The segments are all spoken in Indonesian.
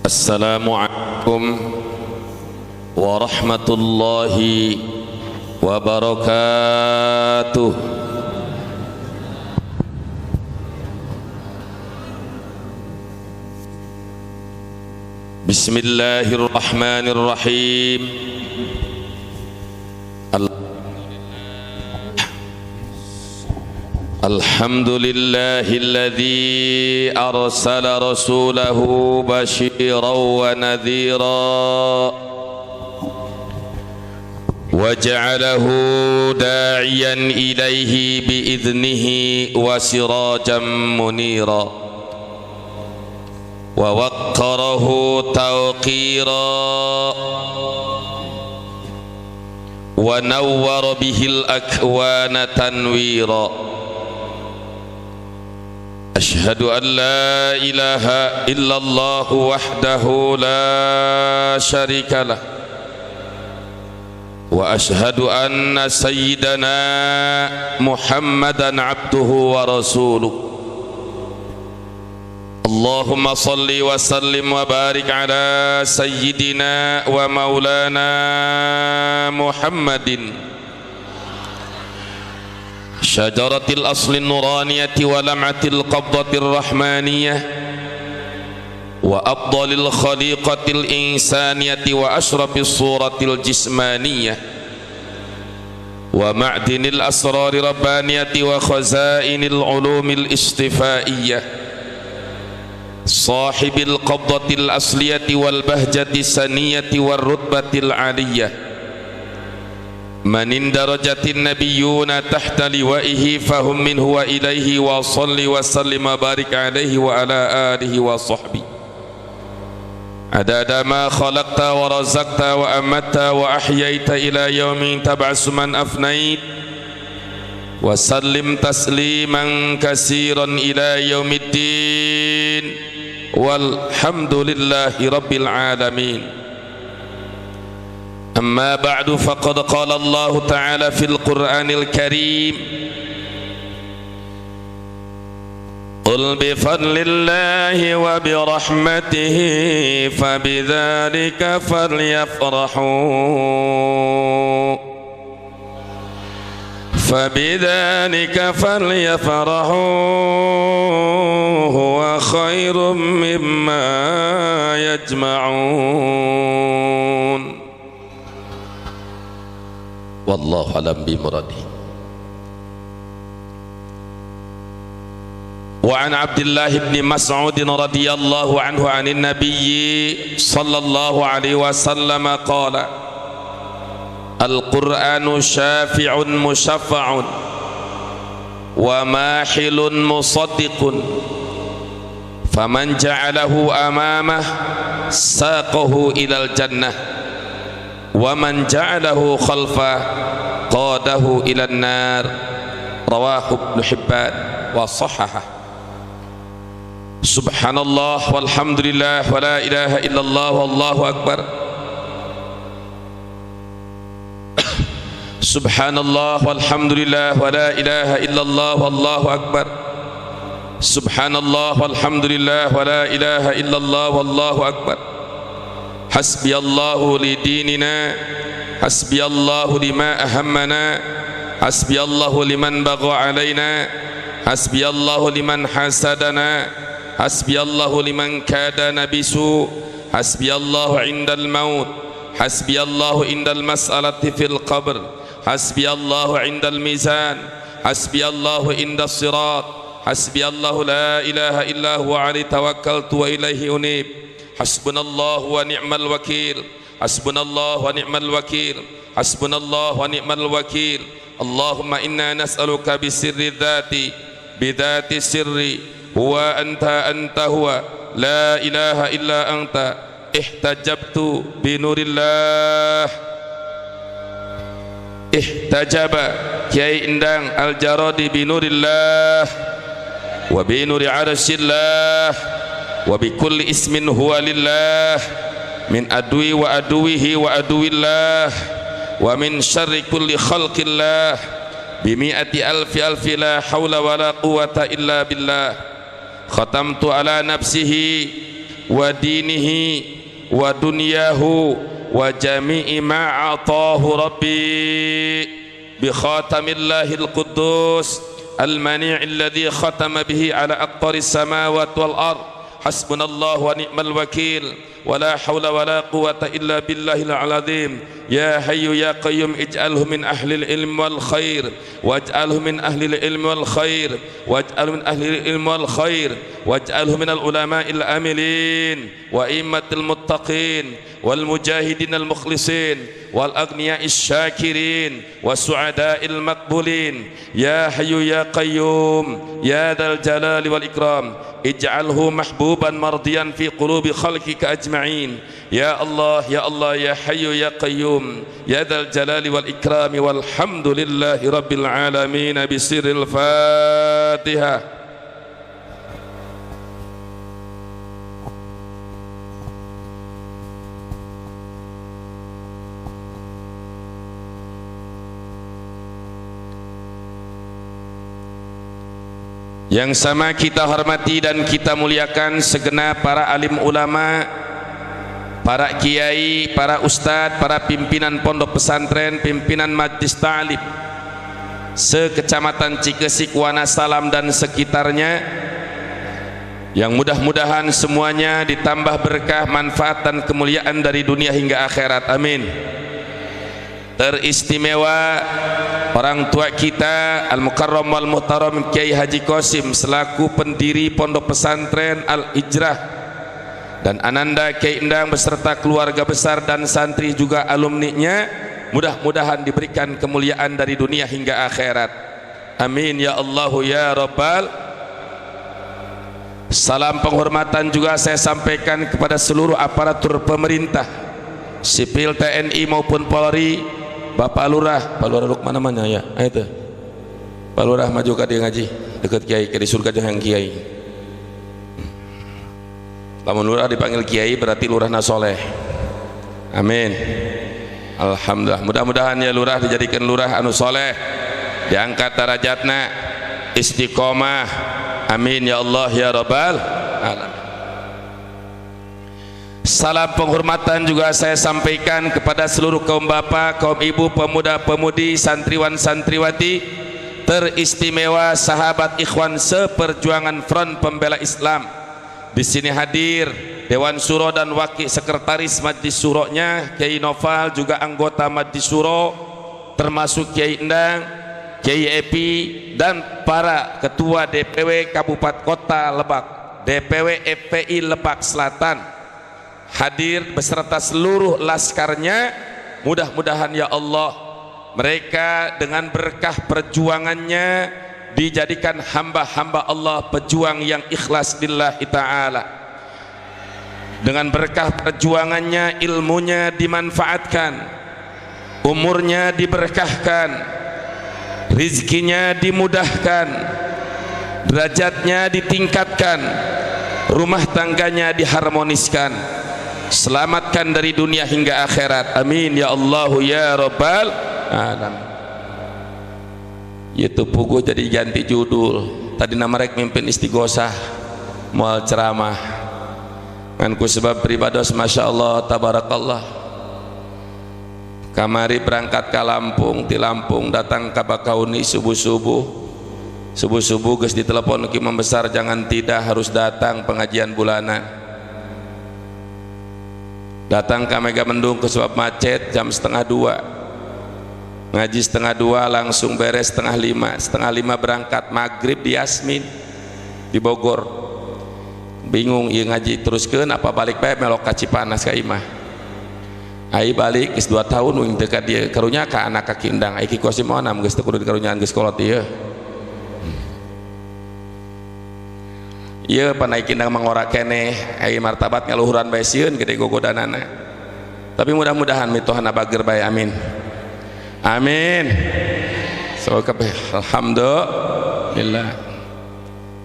Assalamualaikum warahmatullahi wabarakatuh. Bismillahirrahmanirrahim. Alhamdulillahilladzi arsala rasulahu basyiran wa nadhira wa ja'alahu da'iyan ilaihi bi'idhnihi wa sirajan munira wa waqqarahu tawqira wa nawwara bihil akwana tanwira. Ashhadu an la ilaha illallah wahdahu la syarika lah wa ashhadu anna sayyidana Muhammadan abduhu wa rasuluh. Allahumma salli wa sallim wa barik ala sayyidina wa maulana Muhammadin syajaratil asli nuraniyati wa lam'atil qabdatir rahmaniyah wa afdalil khaliqatil insaniyati wa ashrafis suratil jismaniyah wa ma'dinil asrari rabbaniyati wa khazainil ulumil istifaiyah sahibil qabdatil asliyati wal bahjati saniyati wal rutbatil aliyah manin darajatin nabiyyuna tahta liwaihi fahum minhu wa ilaihi wa salli wa sallim wa barik alaihi wa ala alihi wa sahbihi adada ma khalaqta wa razaqta wa amatta wa ahyaita ila yaumin tab'asu man afnait wa sallim tasliman kasiran ila yaumiddin walhamdulillahi rabbil alamin. أما بعد فقد قال الله تعالى في القرآن الكريم قل بفضل الله وبرحمته فبذلك فليفرحوا هو خير مما يجمعون wallahu alam bimuradi. Wa an Abdullah ibn Mas'ud radhiyallahu anhu anin nabiyyi sallallahu alaihi wasallam qala al-Qur'anu syafi'un musyaffa'un wa mahilun musaddiqun faman ja'alahu amamah saqahu ilal jannah wa man ja'alahu khalfa qadahu ilan nar rawahu Ibnu Hibban wa sahhaha. Subhanallah walhamdulillah wa la ilaha illallah wallahu akbar. Subhanallah walhamdulillah wa la ilaha illallah wallahu akbar. Subhanallah walhamdulillah wa la ilaha illallah wallahu akbar. Hasbiyallahu li dinina, hasbiyallahu lima ahammana, hasbiyallahu liman bagha alaina, hasbiyallahu liman hasadana, hasbiyallahu liman kadana bisu, hasbiyallahu indal maut, hasbiyallahu indal mas'alati fil qabr, hasbiyallahu indal mizan, hasbiyallahu indas sirat, hasbiyallahu la ilaha illa huwa alaihi tawakkaltu wa ilaihi unib. Hasbunallahu wa ni'mal wakil, hasbunallahu wa ni'mal wakil, hasbunallahu wa ni'mal wakil. Allahumma inna nas'aluka bisirri dhati bidhati sirri huwa anta huwa la ilaha illa anta ihtajabtu binurillah. Ihtajaba Kiai Endang Al-Jaradi binurillah wa binuri arsyillah wa bi kulli ismin huwa lillah min adwi wa aduwihi wa aduwillah wa min syarri kulli khalqillah bi mi'ati alfi la hawla wa la quwwata illa billah. Khatamtu ala nafsihi wa dinihi wa dunyahu wa jami'i ma atahu rabbi bi khatamillahil quddus al-mani' alladhi khatama bihi ala aqtaris samawati wal ard hasbunallahu wa ni'mal wakil wa la hawla wa la quwwata illa billahil azim ya hayyu ya qayyum ij'alhu min ahlil ilmi wal khair waj'alhu min ahlil ilmi wal khair waj'alhu min ahlil ilmi wal khair waj'alhu min al ulama'il amilin wa immatil muttaqin wal mujahidin al mukhlisin wal aghniya'is syakirin was su'ada'il maqbulin ya hayyu ya qayyum ya dzal jalali wal ikram ij'alhu mahbuban mardiyan fi qulubi khalqika ajma'in ya Allah ya Allah ya hayyu ya qayyum ya dzal jalali wal ikrami walhamdulillahi rabbil alamin bisirril Fatihah. Yang sama kita hormati dan kita muliakan segenap para alim ulama, para kiai, para ustadz, para pimpinan pondok pesantren, pimpinan majlis ta'lim sekecamatan Cikesik, Wanasalam dan sekitarnya, yang mudah-mudahan semuanya ditambah berkah, manfaat dan kemuliaan dari dunia hingga akhirat, amin. Teristimewa orang tua kita Al-Mukarram wal Muhtaram Kiai Haji Qasim selaku pendiri pondok pesantren Al-Hijrah, dan Ananda Kiai Endang beserta keluarga besar dan santri juga alumninya, mudah-mudahan diberikan kemuliaan dari dunia hingga akhirat, amin ya Allahu ya Rabbal. Salam penghormatan juga saya sampaikan kepada seluruh aparatur pemerintah, sipil TNI maupun Polri, Bapak Lurah, Pak Lurah mana mana ya? Itu Pak Lurah maju ke dia ngaji dekat Kiai, ke di surga jangan Kiai. Lamun Lurah dipanggil Kiai berarti Lurah nasoleh, amin. Alhamdulillah, mudah-mudahan ya Lurah dijadikan Lurah anu soleh, diangkat derajatna, istiqomah, amin ya Allah ya Rabbal alamin. Salam penghormatan juga saya sampaikan kepada seluruh kaum bapak, kaum ibu, pemuda, pemudi, santriwan, santriwati, teristimewa sahabat ikhwan seperjuangan Front Pembela Islam. Di sini hadir Dewan Suro dan Wakil Sekretaris Majlis Suronya Kiai Noval, juga anggota Majlis Suro termasuk Kiai Endang, Kiai Epi, dan para ketua DPW Kabupaten Kota Lebak, DPW FPI Lebak Selatan hadir beserta seluruh laskarnya. Mudah-mudahan ya Allah mereka dengan berkah perjuangannya dijadikan hamba-hamba Allah, pejuang yang ikhlas lillahi ta'ala. Dengan berkah perjuangannya ilmunya dimanfaatkan, umurnya diberkahkan, rizkinya dimudahkan, derajatnya ditingkatkan, rumah tangganya diharmoniskan, selamatkan dari dunia hingga akhirat, amin ya Allahu ya Rabbal alamin. Itu pugu jadi ganti judul, tadi nama rek mimpin istighosah mual ceramah nganku sebab pribados masya Allah tabarakallah. Kamari berangkat ke Lampung, di Lampung datang ke Bakauni subuh-subuh geus ditelepon ke imam besar, jangan tidak harus datang pengajian bulanan. Datang ke Megamendung ke sebab macet jam 1:30, ngaji 1:30 langsung beres 4:30, 4:30 berangkat maghrib di Yasmin di Bogor. Bingung ieu ngaji teruskeun apa balik bae melok ka Cipanas ka imah. Ai balik geus 2 tahun wing teu ka dieu, karunya ka anak ka Kindang ai Ki Qasim moana geus teu kudu dikarunyaan geus kolot ieu. Ieu panai Kindang mangora keneh ai martabat ngaluhuran bae sieun gede gogodanana. Tapi mudah-mudahan mitohana bager bae, amin. Amin. So alhamdulillah.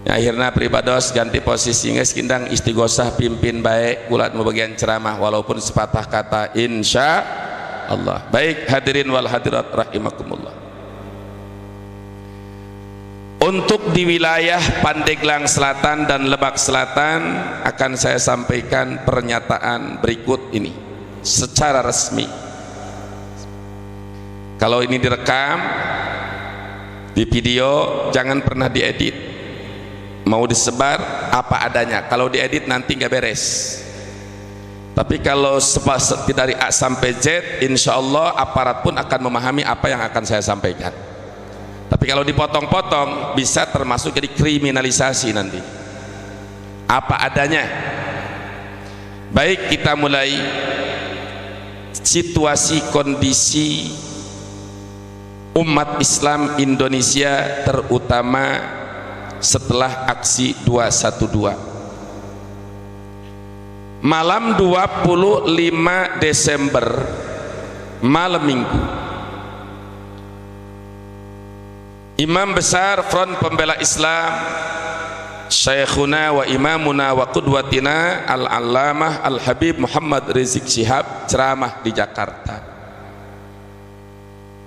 Ya, akhirna pribados ganti posisi geus Kindang istighosah pimpin bae kula nu bagian ceramah walaupun sepatah kata insya Allah. Baik hadirin wal hadirat rahimakumullah. Untuk di wilayah Pandeglang Selatan dan Lebak Selatan akan saya sampaikan pernyataan berikut ini secara resmi. Kalau ini direkam di video, jangan pernah diedit. Mau disebar apa adanya. Kalau diedit nanti nggak beres. Tapi kalau dari A sampai Z, insya Allah aparat pun akan memahami apa yang akan saya sampaikan. Tapi kalau dipotong-potong bisa termasuk jadi kriminalisasi nanti. Apa adanya. Baik, kita mulai situasi kondisi umat Islam Indonesia terutama setelah aksi 212. Malam 25 Desember malam Minggu, Imam besar Front Pembela Islam Syekhuna wa imamuna wa qudwatina Al-Allamah Al-Habib Muhammad Rizik Syihab ceramah di Jakarta.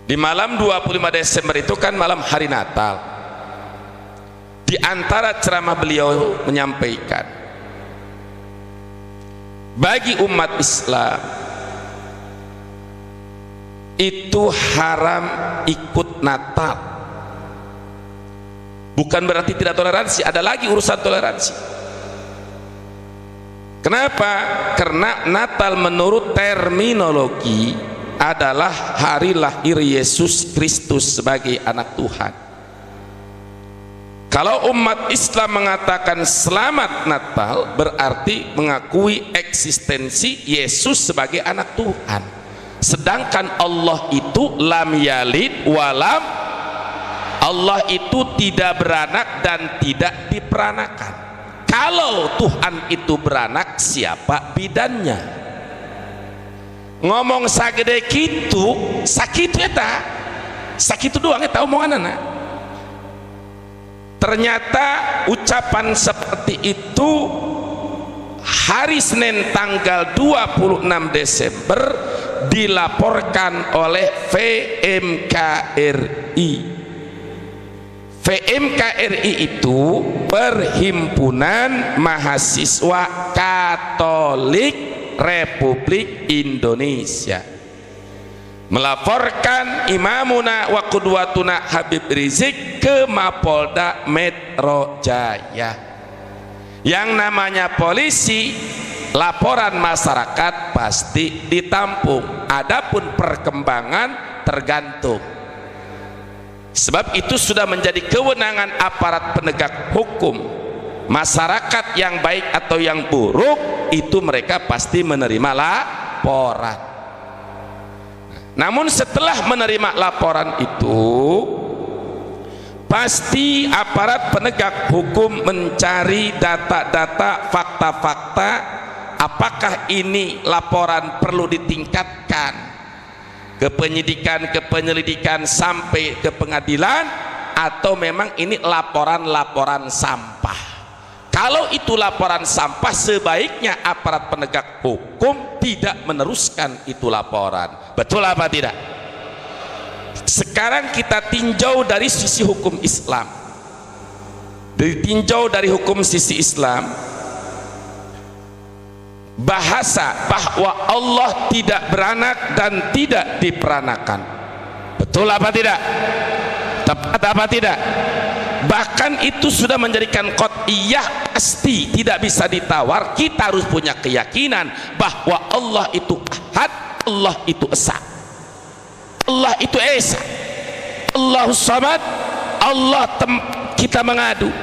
Di malam 25 Desember itu kan malam hari Natal. Di antara ceramah beliau menyampaikan, bagi umat Islam itu haram ikut Natal. Bukan berarti tidak toleransi, ada lagi urusan toleransi. Kenapa? Karena Natal menurut terminologi adalah hari lahir Yesus Kristus sebagai anak Tuhan. Kalau umat Islam mengatakan selamat Natal, berarti mengakui eksistensi Yesus sebagai anak Tuhan. Sedangkan Allah itu lam yalid walam, Allah itu tidak beranak dan tidak diperanakan. Kalau Tuhan itu beranak, siapa bidannya? Ngomong sagede kitu, sakit eta, sakit doang eta omongan anak. Ternyata ucapan seperti itu hari Senin tanggal 26 Desember dilaporkan oleh VMKRI. VMKRI itu Perhimpunan Mahasiswa Katolik Republik Indonesia, melaporkan imamuna wa qudwatuna Habib Rizik ke Mapolda Metro Jaya. Yang namanya polisi, laporan masyarakat pasti ditampung. Adapun perkembangan tergantung. Sebab itu sudah menjadi kewenangan aparat penegak hukum. Masyarakat yang baik atau yang buruk itu mereka pasti menerima laporan. Namun setelah menerima laporan itu, pasti aparat penegak hukum mencari data-data, fakta-fakta. Apakah ini laporan perlu ditingkatkan ke penyidikan, ke penyelidikan sampai ke pengadilan, atau memang ini laporan-laporan sampah. Kalau itu laporan sampah, sebaiknya aparat penegak hukum tidak meneruskan itu laporan. Betul apa tidak? Sekarang kita tinjau dari sisi hukum Islam. Ditinjau dari hukum sisi Islam, bahasa bahwa Allah tidak beranak dan tidak diperanakan, betul apa tidak? Tepat apa tidak? Bahkan itu sudah menjadikan qat'iyah, pasti tidak bisa ditawar. Kita harus punya keyakinan bahwa Allah itu ahad, Allah itu esa, Allah itu esa, Allahus samad. Allah tempat kita mengadu,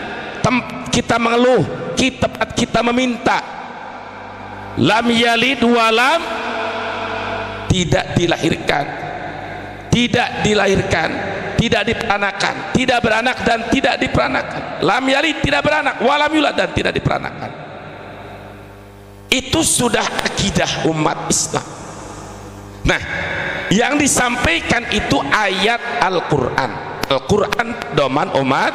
tempat kita mengeluh, tempat kita meminta. Lam yalid walam, tidak dilahirkan, tidak dilahirkan, tidak diperanakan, tidak beranak dan tidak diperanakan. Lam yalid, tidak beranak, walam yulad, dan tidak diperanakan. Itu sudah akidah umat Islam. Nah, yang disampaikan itu ayat Al-Quran. Al-Quran doman umat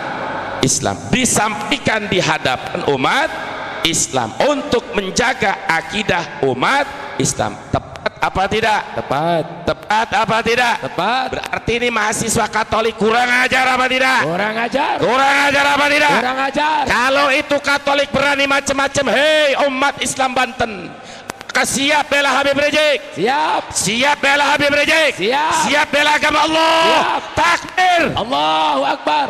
Islam, disampaikan di hadapan umat Islam untuk menjaga akidah umat Islam. Tepat apa tidak? Tepat. Tepat Tepat apa tidak? Tepat. Berarti ini mahasiswa Katolik kurang ajar apa tidak? Kurang ajar. Kurang ajar apa tidak? Kurang ajar. Kalau itu Katolik berani macam-macam, hei umat Islam Banten, siap bela Habib Rizik? Siap. Siap bela Habib Rizik? Siap. Siap bela agama Allah? Siap. Takbir. Allahu Akbar.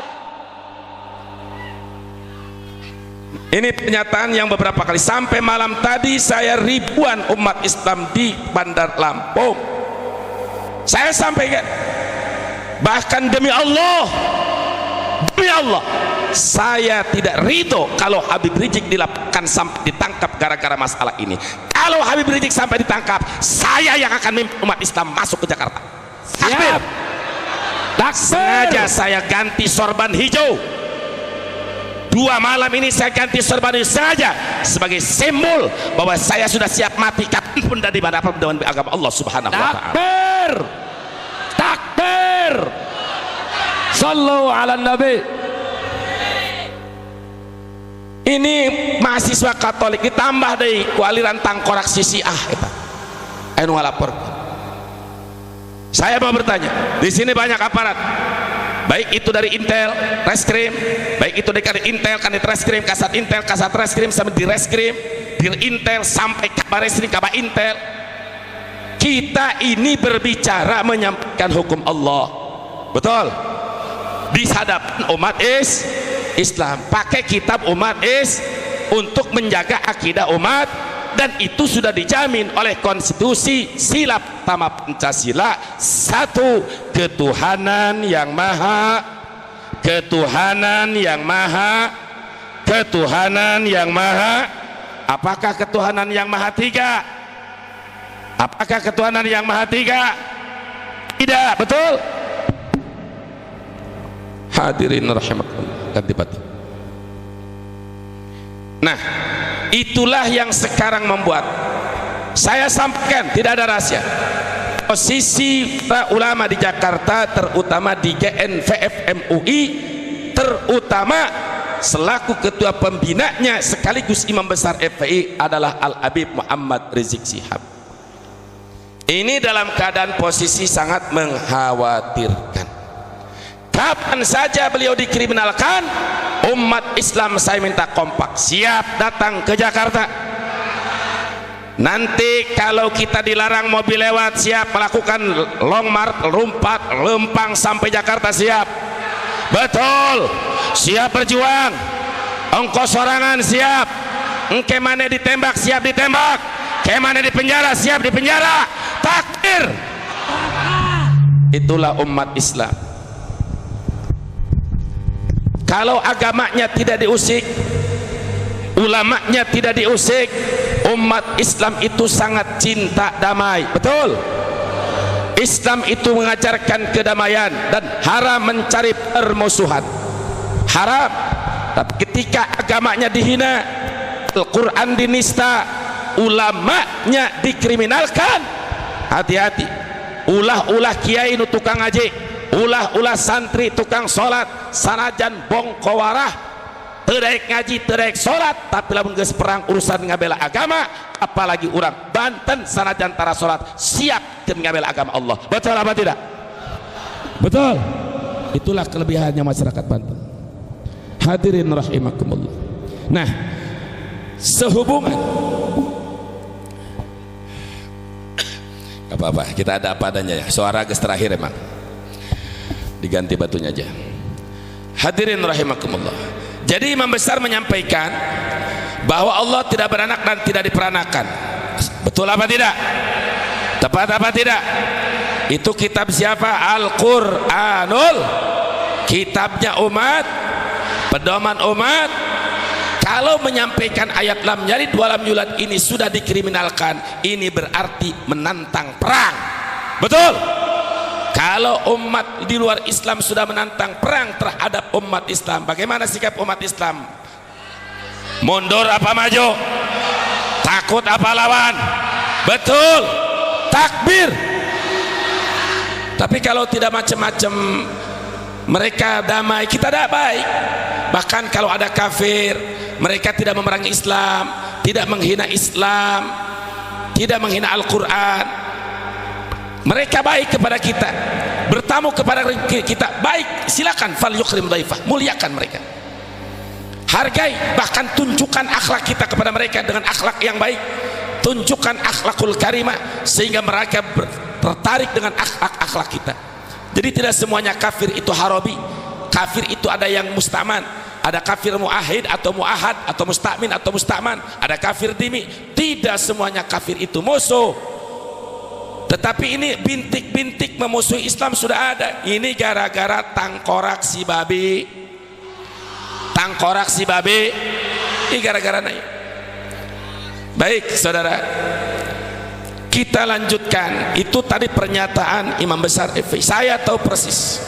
Ini pernyataan yang beberapa kali. Sampai malam tadi saya ribuan umat Islam di Bandar Lampung saya sampaikan, bahkan demi Allah saya tidak ridho kalau Habib Rizik dilaporkan sampai ditangkap gara-gara masalah ini. Kalau Habib Rizik sampai ditangkap, saya yang akan memimpin umat Islam masuk ke Jakarta. Siap. Sengaja saya ganti sorban hijau. 2 malam ini saya ganti sorban hijau sengaja sebagai simbol bahwa saya sudah siap mati kapanpun dan dimanapun dengan agama Allah Subhanahu wa ta'ala. Takbir. Takbir. Sallu ala Nabi. Ini mahasiswa Katolik ditambah dari kualiran tangkorak sisiah eta. Anu ngalapor. Saya mau bertanya, di sini banyak aparat, baik itu dari Intel, Reskrim, baik itu dari Intel, Kanit Reskrim, Kasat Intel, Kasat Reskrim, sampai di Reskrim, di Intel sampai Kabar Reskrim, Kabar Intel. Kita ini berbicara menyampaikan hukum Allah, betul? Di hadapan umat Islam, pakai kitab umat untuk menjaga akidah umat, dan itu sudah dijamin oleh konstitusi sila pertama Pancasila. 1, ketuhanan yang maha, ketuhanan yang maha, ketuhanan yang maha. Apakah ketuhanan yang maha 3? Apakah ketuhanan yang maha 3? Tidak, betul? Hadirin rahimakumullah. Ganti batu. Nah, itulah yang sekarang membuat saya sampaikan, tidak ada rahasia, posisi para ulama di Jakarta, terutama di GNVF MUI, terutama selaku ketua pembinanya sekaligus imam besar FPI adalah Al-Habib Muhammad Rizik Syihab. Ini dalam keadaan posisi sangat mengkhawatirkan. Kapan saja beliau dikriminalkan, umat Islam saya minta kompak, siap datang ke Jakarta. Nanti kalau kita dilarang mobil lewat, siap melakukan long march, lompat, lempang sampai Jakarta, siap. Betul, siap berjuang. Ongkos sorangan siap. Engke mana ditembak, siap ditembak. Ke mana di penjara, siap di penjara. Takbir. Itulah umat Islam. Kalau agamanya tidak diusik, ulamanya tidak diusik, umat Islam itu sangat cinta damai, betul? Islam itu mengajarkan kedamaian dan haram mencari permusuhan, haram. Tapi ketika agamanya dihina, Al-Quran dinista, ulamanya dikriminalkan, hati-hati. Ulah-ulah kiai nu tukang ngaji, ulah-ulah santri tukang sholat, sanajan bongkowarah, terek ngaji, terek sholat, tapi lamun geus perang urusan ngabela agama, apalagi orang Banten sanajan tara sholat siap dan ngabela agama Allah. Betul apa tidak? Betul. Itulah kelebihannya masyarakat Banten. Hadirin rahimakumullah. Nah, sehubungan apa-apa, kita ada apa adanya ya. Suara geus terakhir emang. Diganti batunya aja. Hadirin rahimakumullah. Jadi imam besar menyampaikan bahwa Allah tidak beranak dan tidak diperanakan. Betul apa tidak? Tepat apa tidak? Itu kitab siapa? Al-Quranul, kitabnya umat, pedoman umat. Kalau menyampaikan ayat lam yalid wa lam yulad ini sudah dikriminalkan, ini berarti menantang perang. Betul? Kalau umat di luar Islam sudah menantang perang terhadap umat Islam, bagaimana sikap umat Islam? Mundur apa maju? Takut apa lawan? Betul, takbir. Tapi kalau tidak macam-macam, mereka damai, kita tidak baik. Bahkan kalau ada kafir, mereka tidak memerangi Islam, tidak menghina Islam, tidak menghina Al-Quran. mereka baik kepada kita, bertamu kepada kita, baik, silakan, fal yukrim dhaifah, muliakan mereka, hargai, bahkan tunjukkan akhlak kita kepada mereka dengan akhlak yang baik, tunjukkan akhlakul karimah sehingga mereka tertarik dengan akhlak kita. Jadi tidak semuanya kafir itu harabi. Kafir itu ada yang mustaman, ada kafir muahid atau muahad, atau mustamin atau mustaman, ada kafir dimi. Tidak semuanya kafir itu musuh. Tetapi ini bintik-bintik memusuhi Islam sudah ada. Ini gara-gara tangkorak si babi. Tangkorak si babi. Ini gara-gara naik. Baik saudara, kita lanjutkan. Itu tadi pernyataan Imam Besar FPI. Saya tahu persis.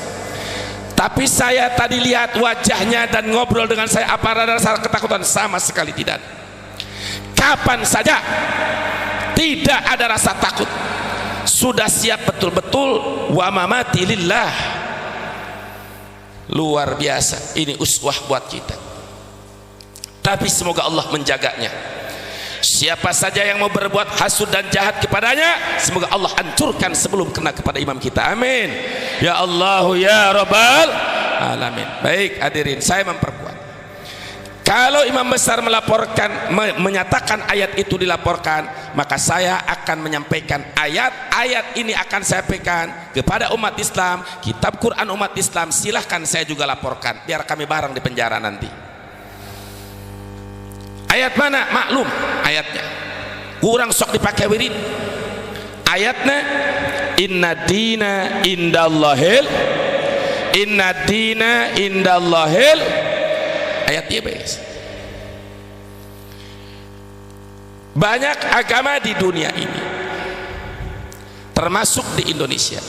Tapi saya tadi lihat wajahnya dan ngobrol dengan saya, apa ada rasa ketakutan? Sama sekali tidak. Kapan saja tidak ada rasa takut. Sudah siap betul-betul, wa mamati lillah. Luar biasa. Ini uswah buat kita. Tapi semoga Allah menjaganya. Siapa saja yang mau berbuat hasud dan jahat kepadanya, semoga Allah hancurkan sebelum kena kepada imam kita. Amin. Ya Allah ya Rabbal alamin. Baik hadirin, saya memperkuat. Kalau imam besar melaporkan, menyatakan ayat itu dilaporkan, maka saya akan menyampaikan ayat ini akan saya sampaikan kepada umat Islam, kitab Quran umat Islam. Silahkan saya juga laporkan, biar kami bareng di penjara nanti. Ayat mana? Maklum ayatnya, kurang sok dipakai wirid. Ayatnya inna dina indallahil, inna dina indallahil. Ayat dia guys. Banyak agama di dunia ini, termasuk di Indonesia.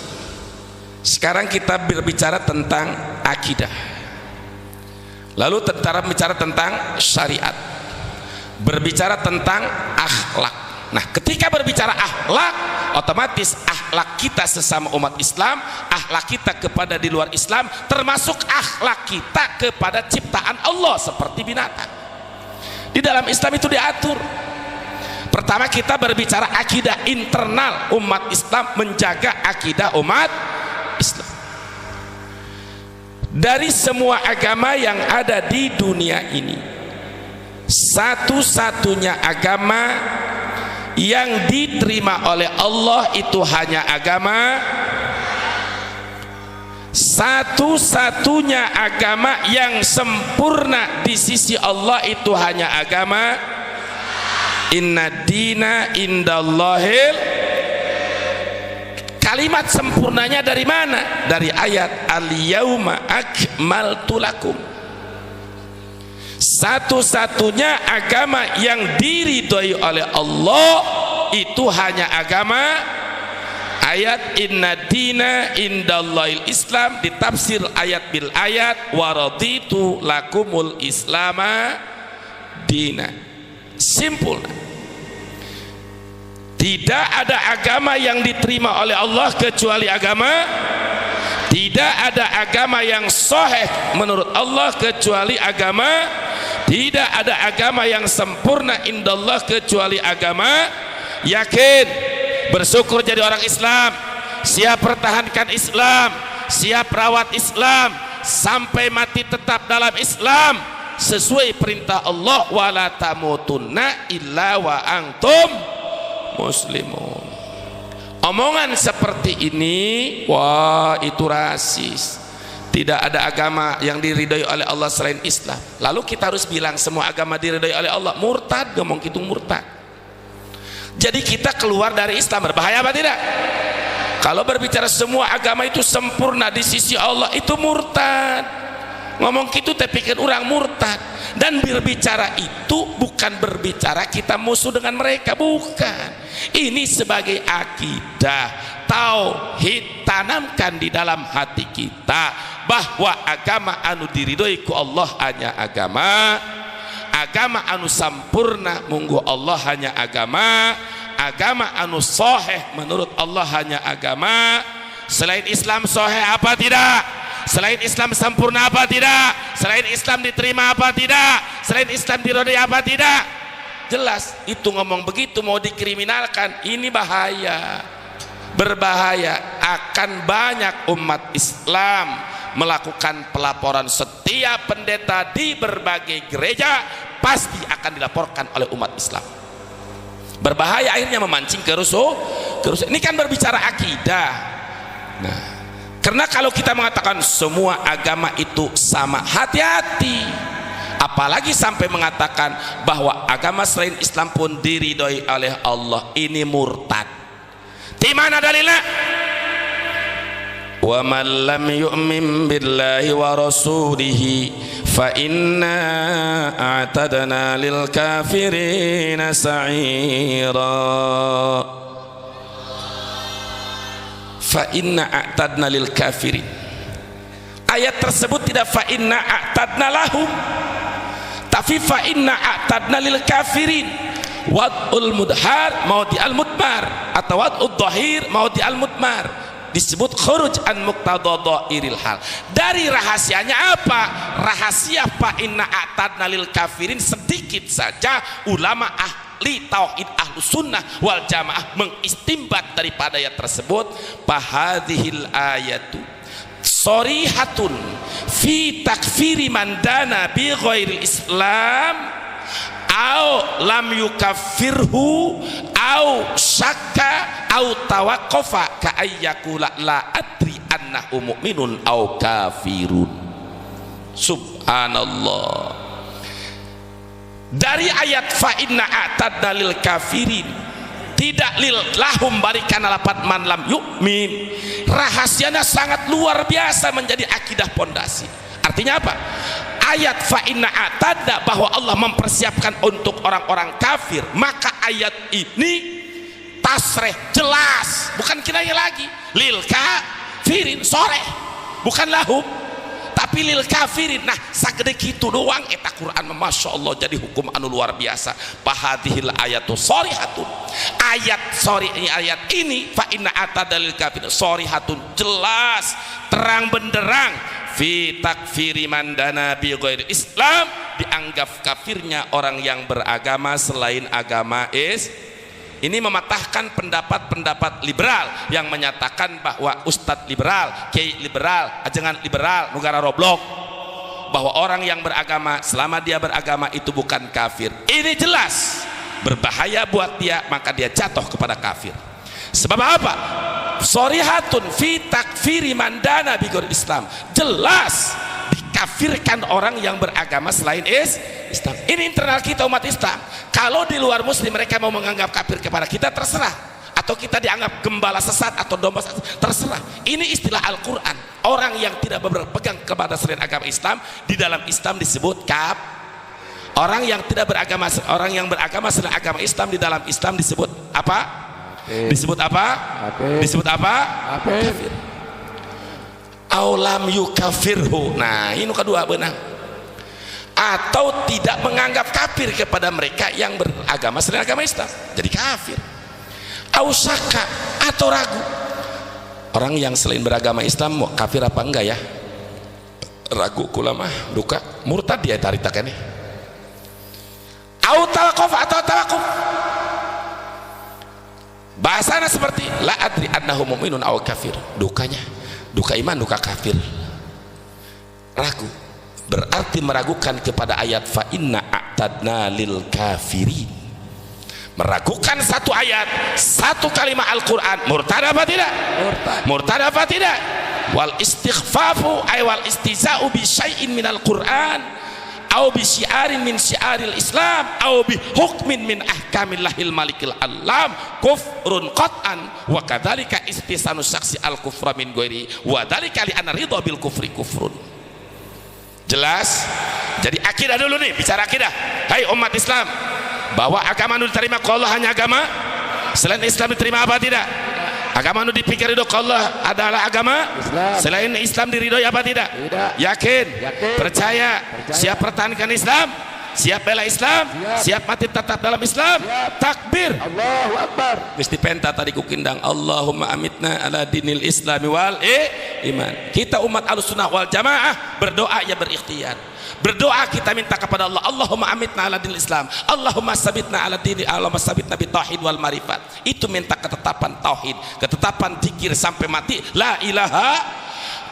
Sekarang kita berbicara tentang akidah, lalu bicara tentang syariat, berbicara tentang akhlak. Nah, ketika berbicara akhlak, otomatis akhlak kita sesama umat Islam, akhlak kita kepada di luar Islam, termasuk akhlak kita kepada ciptaan Allah seperti binatang. Di dalam Islam itu diatur. Pertama kita berbicara akidah internal umat Islam, menjaga akidah umat Islam. Dari semua agama yang ada di dunia ini, satu-satunya agama yang diterima oleh Allah itu hanya agama, satu-satunya agama yang sempurna di sisi Allah itu hanya agama inna dina indallahil. Kalimat sempurnanya dari mana? Dari ayat al-yauma akmaltu lakum. Satu-satunya agama yang diridhoi oleh Allah itu hanya agama ayat inna dina indallahil Islam, ditafsir ayat bil ayat wa raditu lakumul islama dina. Simpul. Tidak ada agama yang diterima oleh Allah kecuali agama, tidak ada agama yang sahih menurut Allah kecuali agama, tidak ada agama yang sempurna indallah kecuali agama. Yakin, bersyukur jadi orang Islam, siap pertahankan Islam, siap rawat Islam sampai mati tetap dalam Islam sesuai perintah Allah, wala tamutunna illa wa antum muslimun. Omongan seperti ini, wah itu rasis. Tidak ada agama yang diridhoi oleh Allah selain Islam. Lalu kita harus bilang semua agama diridhoi oleh Allah. Murtad, ngomong gitu murtad. Jadi kita keluar dari Islam, berbahaya apa tidak? Kalau berbicara semua agama itu sempurna di sisi Allah, itu murtad. Ngomong gitu tapi pikir orang murtad. Dan berbicara itu bukan berbicara kita musuh dengan mereka, bukan. Ini sebagai akidah tauhid, tanamkan di dalam hati kita bahwa agama anu diridhoi ku Allah hanya agama anu sampurna munggu Allah hanya agama anu sahih menurut Allah hanya agama. Selain Islam sahih apa tidak? Selain Islam sempurna apa tidak? Selain Islam diterima apa tidak? Selain Islam diridhoi apa tidak? Jelas itu ngomong begitu mau dikriminalkan, ini bahaya. berbahaya. Akan banyak umat Islam melakukan pelaporan. Setiap pendeta di berbagai gereja pasti akan dilaporkan oleh umat Islam. Berbahaya, akhirnya memancing kerusuhan. Ini kan berbicara akidah. Nah, karena kalau kita mengatakan semua agama itu sama, hati-hati. Apalagi sampai mengatakan bahwa agama selain Islam pun diridhoi oleh Allah, ini murtad. Di mana dalilnya? Wa man lam yu'min billahi wa rasulihi fa inna a'tadna lil kafirina sa'ira. Fa inna a'tadna lil kafirin. Ayat tersebut tidak fa inna a'tadna lahum, tapi fa inna a'tadna lil kafirin. Wad'ul mudhar maudi al mudmar, atau wad'ud dhahir maudi al mudmar, disebut khuruj an muqtada dhairil hal. Dari rahasianya apa? Rahasia fa inna a'tadna lil kafirin sedikit saja ulama ahli tauhid ahlus sunnah wal jamaah mengistimbat daripada ayat tersebut. Fahadhil ayatu shorihatun fi takfiri man dana bi ghairil islam au lam yukaffirhu au syakka au tawaqqafa ka ayyakula la adri annahu mu'minun au kafirun. Subhanallah. Dari ayat fa inna a'tadna lil kafirin, tidak lil lahum barikan lapat man lam yu'min, rahasianya sangat luar biasa menjadi akidah pondasi. Artinya apa? Ayat fa inna a'tadna, bahwa Allah mempersiapkan untuk orang-orang kafir, maka ayat ini tasreh, jelas, bukan kinayah lagi. Lil kafirin sore, bukan lahum, tapi lil kafirin. Nah, sagede kitu doang eta Quran, masya Allah, jadi hukum anu luar biasa. Fahadhil ayatu shorihatun, ayat ini fa inna a'tadna lil kafirin shorihatun, jelas, terang benderang. Fi takfiri mandana bi ghairi Islam, dianggap kafirnya orang yang beragama selain agama ini mematahkan pendapat-pendapat liberal yang menyatakan bahwa ustadz liberal, kiai liberal, ajengan liberal, negara roblok, bahwa orang yang beragama selama dia beragama itu bukan kafir. Ini jelas berbahaya buat dia, maka dia jatuh kepada kafir. Sebab apa? Shorihatun fi takfiri mandana bi ghairi Islam, jelas dikafirkan orang yang beragama selain Islam. Ini internal kita umat Islam. Kalau di luar muslim mereka mau menganggap kafir kepada kita, terserah. Atau kita dianggap gembala sesat atau domba sesat, terserah. Ini istilah Al-Quran. Orang yang tidak berpegang kepada selain agama Islam, di dalam Islam disebut kafir. Orang yang tidak beragama, orang yang beragama selain agama Islam, di dalam Islam disebut apa? Disebut apa? Disebut apa? Kafir. Aulam yukafirhu. Nah, ini kedua benang. Atau tidak menganggap kafir kepada mereka yang beragama selain agama Islam, jadi kafir. Ausaka, atau ragu. Orang yang selain beragama Islam mau kafir apa enggak ya? Ragu kula mah duka murtad dia taritak ini. Au tawaquf, atau tawaquf. Bahasanya seperti la adri annahu mu'minun aw kafir. Dukanya duka iman, duka kafir. Ragu berarti meragukan kepada ayat fa inna a'tadna lil kafirin. Meragukan satu ayat, satu kalimat Al-Quran, murtad apa tidak? Murtad apa tidak? Wal istighfafu ay wal istiza'u bi syai'in minal Quran au bi syi'arin min syi'aril Islam au bi hukmin min ahkamillahil malikil alam kufrun qat'an wa kadzalika istisanu syaksi al kufra min ghairi wa dzalika li anna ridha bil kufri kufrun. Jelas? Jadi akidah dulu nih, bicara akidah. Hai umat Islam, bahwa agama nu diterima ke Allah hanya agama selain Islam diterima apa tidak? Agama nu dipikir ridho ke Allah adalah agama Islam. Selain Islam diridhoi apa tidak? Tidak. Yakin? Percaya? Siap pertahankan Islam? Siap bela Islam? Siap mati tetap dalam Islam? Takbir. Allahu Akbar. Geus dipenta tadi ku kindang, Allahumma amitna ala dinil islami wal iman. Kita umat Ahlussunnah wal Jamaah berdoa ya berikhtiar. Berdoa kita minta kepada Allah, Allahumma amitna ala dinil Islam, Allahumma sabitna ala dini, Allahumma sabitna bi tauhid wal marifat. Itu minta ketetapan tauhid, ketetapan zikir sampai mati, la ilaha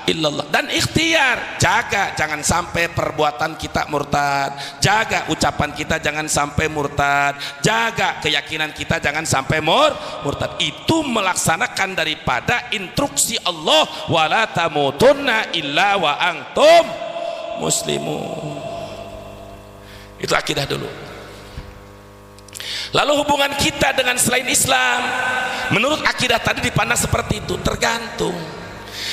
illallah. Dan ikhtiar, jaga jangan sampai perbuatan kita murtad, jaga ucapan kita jangan sampai murtad, jaga keyakinan kita jangan sampai murtad. Itu melaksanakan daripada instruksi Allah, wala tamutunna illa wa antum muslimun. Itu akidah dulu. Lalu hubungan kita dengan selain Islam, menurut akidah tadi dipandang seperti itu, tergantung.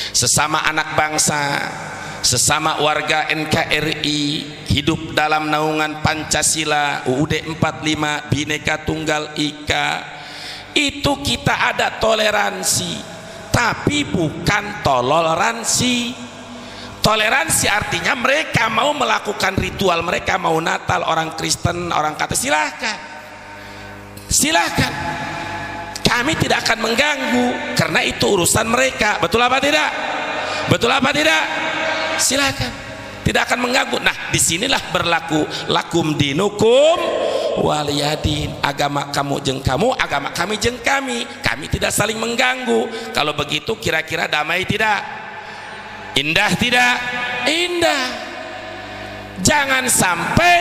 Sesama anak bangsa, sesama warga NKRI, hidup dalam naungan Pancasila, UUD 45, Bhinneka Tunggal Ika, itu kita ada toleransi, tapi bukan toleransi. Toleransi artinya mereka mau melakukan ritual, mereka mau Natal, orang Kristen, orang Katolik, silahkan, silahkan. Kami tidak akan mengganggu karena itu urusan mereka. Betul apa tidak? Betul apa tidak? Silakan. Tidak akan mengganggu. Nah, disinilah berlaku lakum dinukum waliyadin. Agama kamu jeng kamu, agama kami jeng kami. Kami tidak saling mengganggu. Kalau begitu kira-kira damai tidak? Indah tidak? Indah. Jangan sampai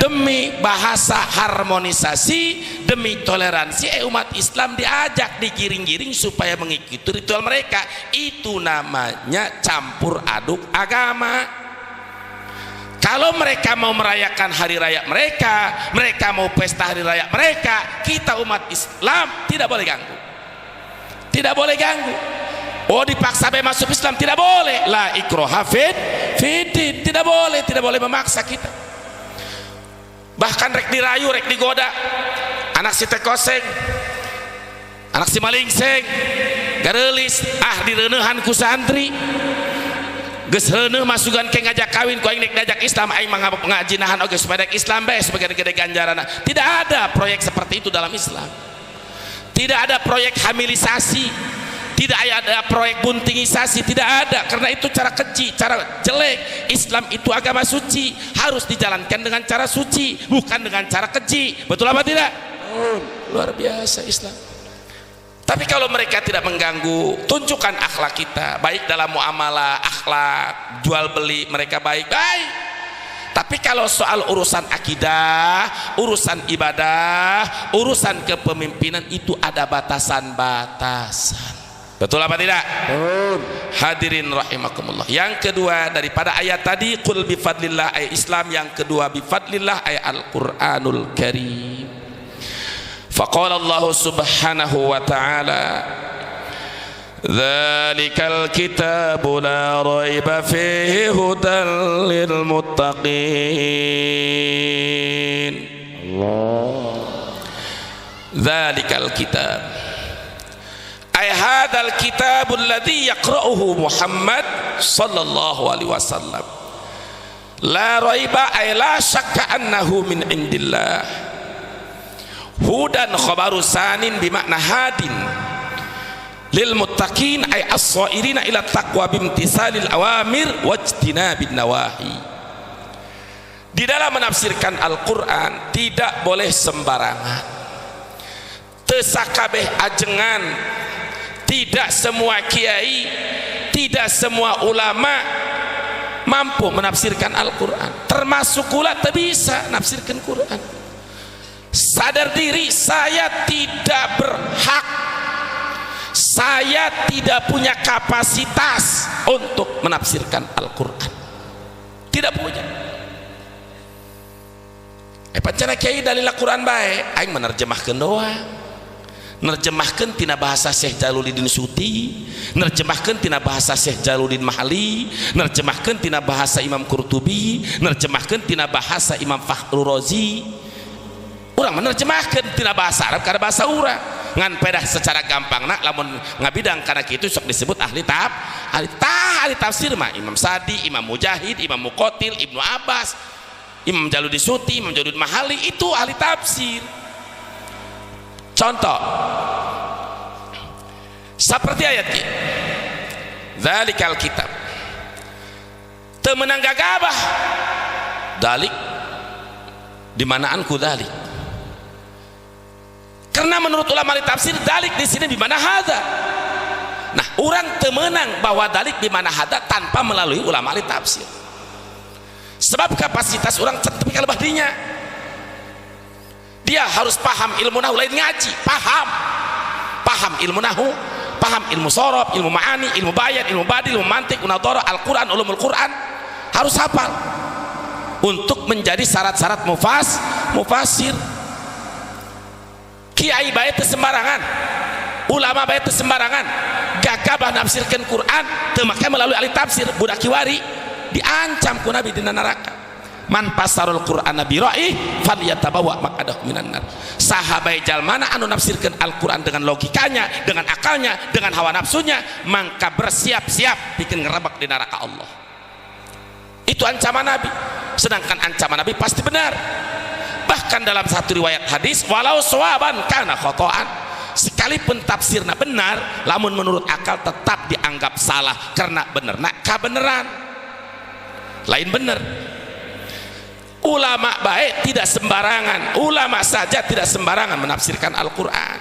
demi bahasa harmonisasi, demi toleransi, umat Islam diajak digiring-giring supaya mengikuti ritual mereka. Itu namanya campur aduk agama. Kalau mereka mau merayakan hari raya mereka, mereka mau pesta hari raya mereka, kita umat Islam tidak boleh ganggu, tidak boleh ganggu. Oh, dipaksa masuk Islam tidak boleh, la ikraha fiddin, tidak boleh memaksa kita. Bahkan rek dirayu, rek digoda, anak si tekoseng, anak si malingseng, garelis, direuneuhan ku santri, geus heuneuh masukan ke ngajak kawin, ku aing nek diajak Islam, aing mah ngajinahan oge supaya dek Islam bae sebagai gede ganjaran. Tidak ada proyek seperti itu dalam Islam. Tidak ada proyek hamilisasi, tidak ada proyek buntingisasi, tidak ada, karena itu cara keji, cara jelek. Islam itu agama suci, harus dijalankan dengan cara suci, bukan dengan cara keji. Betul apa tidak? Luar biasa Islam. Tapi kalau mereka tidak mengganggu, tunjukkan akhlak kita, baik dalam muamalah, akhlak, jual beli mereka baik-baik. Tapi kalau soal urusan akidah, urusan ibadah, urusan kepemimpinan, itu ada batasan-batasan. Betul apa tidak? Hadirin rahimakumullah. Yang kedua daripada ayat tadi, qul bifadlillah ayat Islam, yang kedua bifadlillah ayat Al-Qur'anul Karim. Faqala Allah subhanahu wa ta'ala, dzalikal kitabu la raiba fihi hudan lil muttaqin. Allah. Dzalikal kitab, ay hadzal kitabul ladzi yaqra'uhu Muhammad sallallahu alaihi wasallam, la raiba ay la syakka annahu min indillah, hudan khabaru sanin bimakna hadin lil muttaqin ay as-sairina ila taqwa bimtisalil awamir wajtinabin nawahi. Di dalam menafsirkan Al-Qur'an tidak boleh sembarangan, teu sakabeh ajengan. Tidak semua kiai, tidak semua ulama mampu menafsirkan Al-Quran, termasuk pula tak bisa nafsirkan Quran. Sadar diri, saya tidak berhak, saya tidak punya kapasitas untuk menafsirkan Al-Quran, tidak punya. Pancana kiai dalil Al-Quran baik, aing menerjemahkan doa, nerjemahkan tina bahasa Syekh Jalaluddin Suti, nerjemahkan tina bahasa Syekh Jalaluddin Mahali, nerjemahkan tina bahasa Imam Qurtubi, nerjemahkan tina bahasa Imam Fakhrul Razi. Urang menerjemahkan tina bahasa Arab karena bahasa urang ngan pedah secara gampang, nak lamun ngabidang karena kitu sok disebut ahli tafsir mah Imam Sadi, Imam Mujahid, Imam Muqatil, Ibnu Abbas, Imam Jalaluddin Suti, Imam Jalaluddin Mahali, itu ahli tafsir. Contoh seperti ayat ini, dzalikal kitab, temenang gagabah dalik di manaanku dalik. Karena menurut ulama tafsir dalik di sini di mana hada. Nah, orang temenang bahwa dalik di mana hada tanpa melalui ulama tafsir. Sebab kapasitas orang tapi lebih dinya. Dia harus paham ilmu nahu lain ngaji, paham ilmu nahu, paham ilmu sorob, ilmu ma'ani, ilmu bayan, ilmu badi, ilmu mantik, munadharah, Al-Quran, ulumul Quran, harus hafal untuk menjadi syarat-syarat mufasir. Kiai baik sembarangan, ulama baik sembarangan, gagabah nafsirkan Quran temakai melalui ahli tafsir, budak kiwari diancam ku Nabi dina neraka. Man pasarul Qur'an bi ra'ih falyatabawa maq'adahu minan nar. Sahabat jalmana anu nafsirkeun Al-Qur'an dengan logikanya, dengan akalnya, dengan hawa nafsunya, mangka bersiap-siap bikin ngerebek di neraka Allah. Itu ancaman Nabi. Sedangkan ancaman Nabi pasti benar. Bahkan dalam satu riwayat hadis, walau sawaban kana khotoan, sekalipun tafsirna benar, lamun menurut akal tetap dianggap salah karena benerna kabeneran. Lain bener. Ulama baik tidak sembarangan, ulama saja tidak sembarangan menafsirkan Al-Quran,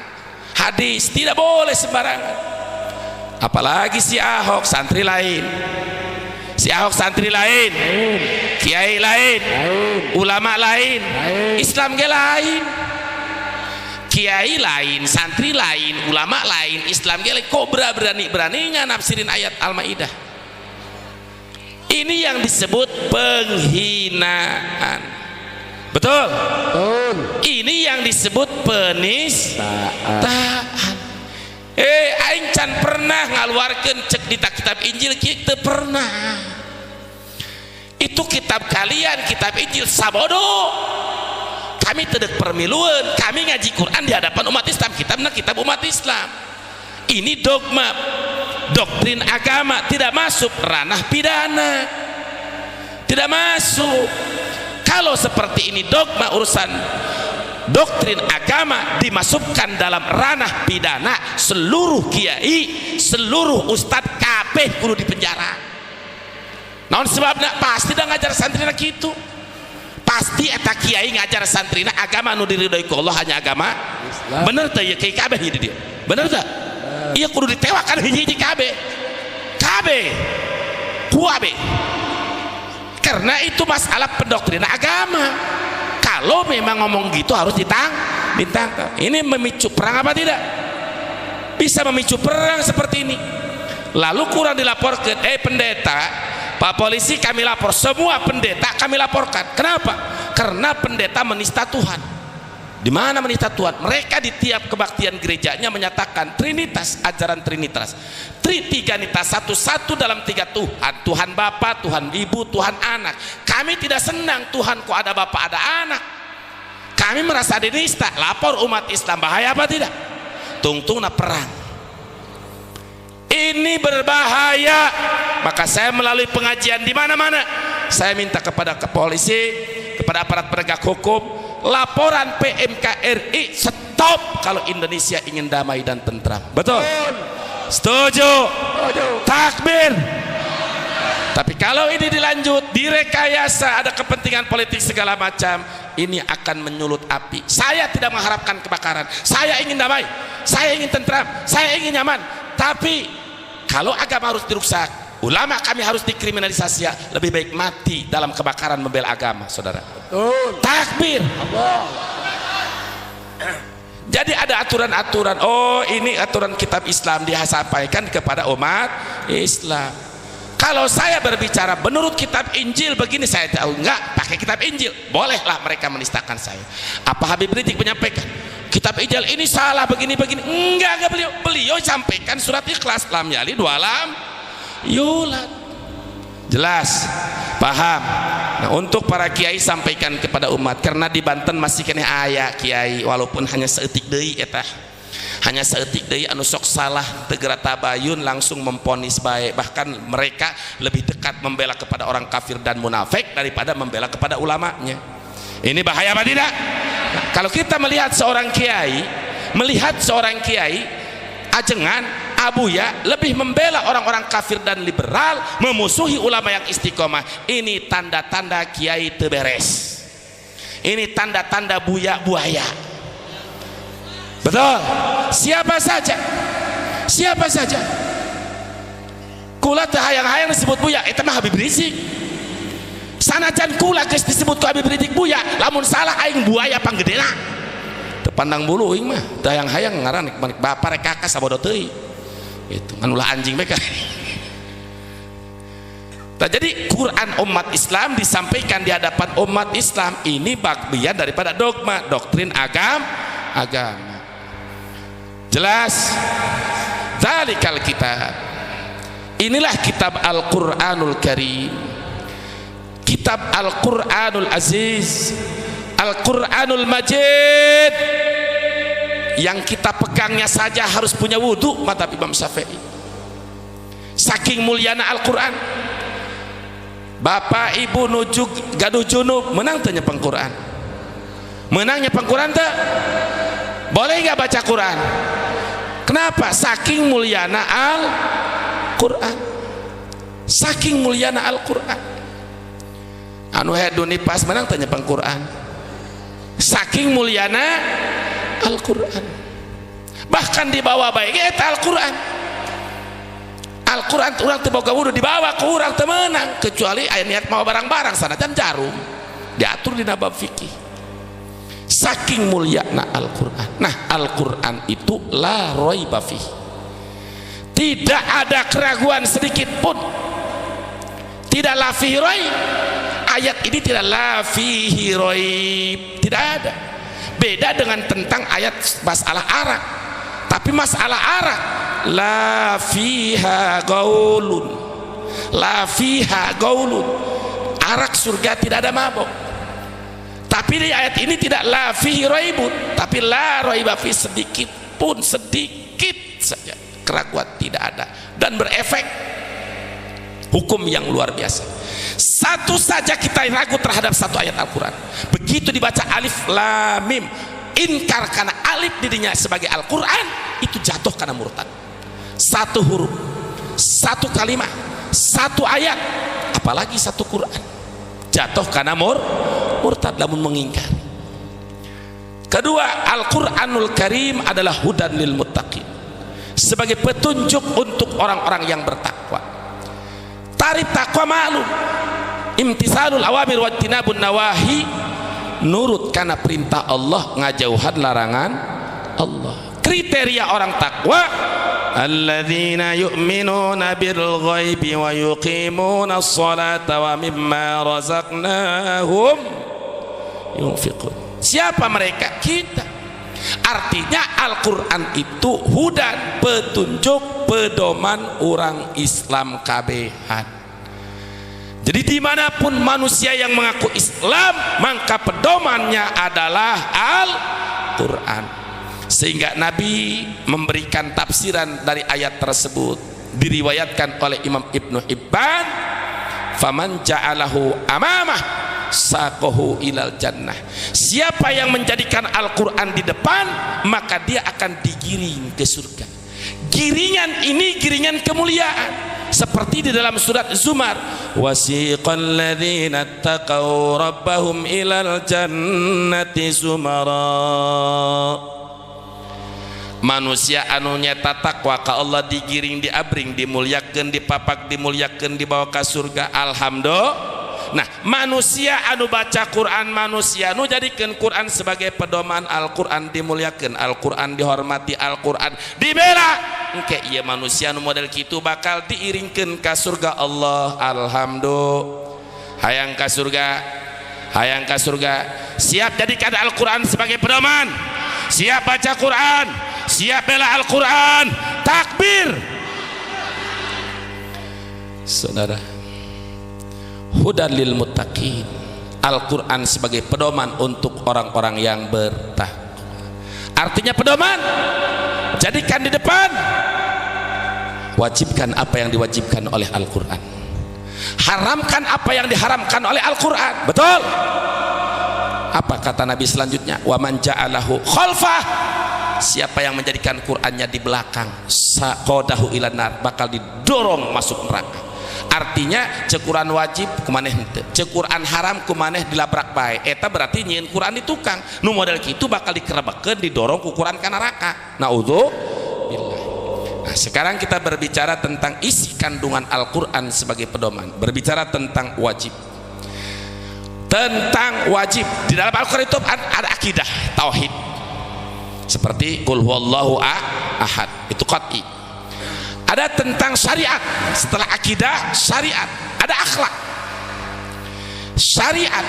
hadis tidak boleh sembarangan. Apalagi si Ahok santri lain, kiai lain, ulama lain, Islam ge lain, kiai lain, santri lain, ulama lain, Islam ge lain. Kok berani-beraninya nafsirin ayat Al-Maidah? Ini yang disebut penghinaan. Betul? Ini yang disebut penistaan. Aing can pernah ngaluarkeun cek di kitab Injil kieu teu pernah. Itu kitab kalian, kitab Injil sabodo. Kami teu permilueun, kami ngaji Quran di hadapan umat Islam, kitabna kitab umat Islam. Ini dogma, doktrin agama, tidak masuk ranah pidana, tidak masuk. Kalau seperti ini dogma, urusan doktrin agama dimasukkan dalam ranah pidana, seluruh kiai, seluruh ustadz kabeh kudu dipenjara. Naon sebabna? Pasti dah ngajar santrina gitu. Pasti eta kiai ngajar santrina agama nu diridhoi ku Allah hanya agama Islam. Bener teh ya kiai kabeh hidup dia. Bener teh? Iya kudu ditewakan hiji-hiji kabeh kuabe, karena itu masalah pendoktrinan agama. Kalau memang ngomong gitu harus ditangkap. Ini memicu perang apa tidak? Bisa memicu perang seperti ini. Lalu kurang dilaporkan, pendeta, Pak Polisi kami lapor, semua pendeta kami laporkan. Kenapa? Karena pendeta menista Tuhan. Di mana menista Tuhan? Mereka di tiap kebaktian gerejanya menyatakan Trinitas, ajaran Trinitas, Tritiganitas, satu-satu dalam tiga Tuhan, Tuhan Bapa, Tuhan Ibu, Tuhan Anak. Kami tidak senang Tuhan kok ada Bapa ada Anak. Kami merasa dinista. Lapor umat Islam, bahaya apa tidak? Tungtungna perang. Ini berbahaya. Maka saya melalui pengajian di mana-mana, saya minta kepada polisi, kepada aparat penegak hukum, laporan PMKRI stop kalau Indonesia ingin damai dan tentram. Betul? Setuju? Takbir. Tapi kalau ini dilanjut, direkayasa, ada kepentingan politik segala macam, ini akan menyulut api. Saya tidak mengharapkan kebakaran, saya ingin damai, saya ingin tentram, saya ingin nyaman. Tapi kalau agama harus dirusak, ulama kami harus dikriminalisasi, lebih baik mati dalam kebakaran membela agama, saudara. Betul. Takbir. Jadi ada aturan-aturan. Oh, ini aturan kitab Islam disampaikan kepada umat Islam. Kalau saya berbicara menurut kitab Injil begini, saya tahu enggak pakai kitab Injil, bolehlah mereka menistakan saya. Apa Habib Rizik menyampaikan kitab Injil ini salah begini-begini? Enggak beliau sampaikan surat Ikhlas, lam yalid wa lam yulad. Jelas, paham. Nah, untuk para kiai sampaikan kepada umat, karena di Banten masih kena aya kiai walaupun hanya seetik deui eta, hanya seetik deui anu sok salah tegera tabayun langsung memponis baik. Bahkan mereka lebih dekat membela kepada orang kafir dan munafik daripada membela kepada ulamanya. Ini bahaya apa tidak? Nah, kalau kita melihat seorang kiai melihat seorang kiai ajengan abuya lebih membela orang-orang kafir dan liberal, memusuhi ulama yang istiqomah. Ini tanda-tanda kiai teberes, ini tanda-tanda buya buaya. Betul. Siapa saja kula teh hayang-hayang disebut buya, itu mah Habib Rizik. Sanajan kula geus disebut ku Habib Rizik buya, lamun salah aing buaya panggedena teu pandang bulu aing mah teu hayang-hayang ngaran bapak rek kakak sabodo teuing itu anu ulah anjing mereka. Nah, jadi Quran umat Islam disampaikan di hadapan umat Islam ini bagian daripada dogma, doktrin agama. Jelas? Dzalikal kitab. Inilah kitab Al-Qur'anul Karim. Kitab Al-Qur'anul Aziz, Al-Qur'anul Majid, yang kita pegangnya saja harus punya wudhu, mazhab Imam Syafi'i. Saking muliana Al-Quran. Bapak ibu nujuk gaduh junub menang tanya Quran, menangnya Quran tak boleh nggak baca Quran? Kenapa? Saking muliana Al-Quran, saking muliana Al-Quran. Anu heduni pas menang tanya Quran, saking muliana Al-Quran. Bahkan dibawa baik eta Al-Quran. Al-Quran orang terboga wudhu dibawa ke orang temenang, kecuali ayat niat mau barang-barang sanajan jarum diatur di bab fikih. Saking muliana Al-Quran. Nah, Al-Quran itu la raiba fih, tidak ada keraguan sedikit pun, tidak la fihi raib. Ayat ini tidak la fihi raib, tidak ada. Beda dengan tentang ayat masalah arak. Tapi masalah arak la fiha gaulun, la fiha gaulun, arak surga tidak ada mabok. Tapi di ayat ini tidak la fihi raibun, tapi la raiba fi, sedikit pun, sedikit saja keraguan tidak ada, dan berefek hukum yang luar biasa. Satu saja kita ragu terhadap satu ayat Al-Quran, begitu dibaca alif lam mim, inkar karena alif dirinya sebagai Al-Quran, itu jatuh karena murtad. Satu huruf, satu kalimat, satu ayat, apalagi satu Quran, jatuh karena murtad namun mengingkar. Kedua, Al-Quranul Karim adalah hudan lil muttaqin, sebagai petunjuk untuk orang-orang yang bertakwa. Tarif takwa maklum, imtisalul awamir wa tinabun nawahi, nurut karena perintah Allah, ngajauhan larangan Allah. Kriteria orang takwa, alladzina yu'minuna bil ghaibi wa yuqimuna as-salata wa mimma razaqnahum yunfiqun. Siapa mereka? Kita. Artinya Al-Quran itu hudan, petunjuk, pedoman orang Islam kabehan. Jadi dimanapun manusia yang mengaku Islam, maka pedomannya adalah Al-Quran. Sehingga Nabi memberikan tafsiran dari ayat tersebut, diriwayatkan oleh Imam Ibnu Hibban, faman ja'alahu amamah saqahu ilal jannah. Siapa yang menjadikan Al-Quran di depan, maka dia akan digiring ke surga. Giringan ini giringan kemuliaan, seperti di dalam surat Zumar, wasiqal ladzina taqaw rabbahum ilal jannati zumara. Manusia anu nyata takwa ka Allah digiring, diabring, dimuliakeun, dipapak, dimuliakeun, dibawa ke surga. Alhamdulillah. Nah, manusia anu baca Quran, manusia anu jadikan Quran sebagai pedoman, Al-Quran dimuliakan, Al-Quran dihormati, Al-Quran dibela. Engke ieu manusia anu model kitu bakal diiringkeun ka surga Allah. Alhamdulillah. Hayang ka surga, hayang ka surga. Siap jadikan Al-Quran sebagai pedoman, siap baca Quran, siap bela Al-Quran. Takbir. Saudara, hudan lil muttaqin, Al-Quran sebagai pedoman untuk orang-orang yang bertakwa. Artinya pedoman, jadikan di depan, wajibkan apa yang diwajibkan oleh Al-Quran, haramkan apa yang diharamkan oleh Al-Quran. Betul. Apa kata Nabi selanjutnya? Wa man ja'alahu khalfah siapa yang menjadikan Qur'annya di belakang saqadahu ilan nar, bakal didorong masuk neraka. Artinya cekuran wajib kumaneh henteu, cekuran haram kumaneh dilabrak bae. Eta berarti nyieun Quran di tukang. Nu model kitu bakal dikerebekeun didorong ku Quran ka neraka. Naudzubillah. Nah, sekarang kita berbicara tentang isi kandungan Al-Qur'an sebagai pedoman. Berbicara tentang wajib. Tentang wajib di dalam Al-Qur'an itu ada akidah, tauhid. Seperti qul huwallahu ahad, itu qat'i. Ada tentang syariat, setelah akidah syariat, ada akhlak. Syariat,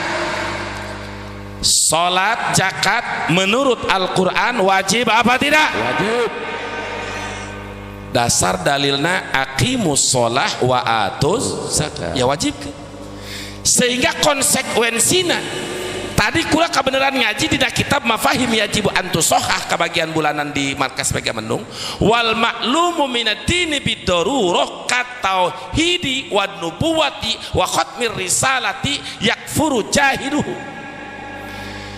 salat, zakat menurut Al-Qur'an wajib apa tidak? Wajib. Dasar dalilna aqimus shalah wa atuz zakat. Ya wajib. Sehingga konsekuensina tadi kula kebenaran ngaji di kitab mafahim yajibu antusohah kebagian bulanan di markas Mega Mendung wal ma'lumu minad-dini bid-darurah katauhidi wan nubuwati wa khatmir risalati yakfuru jahiluhu.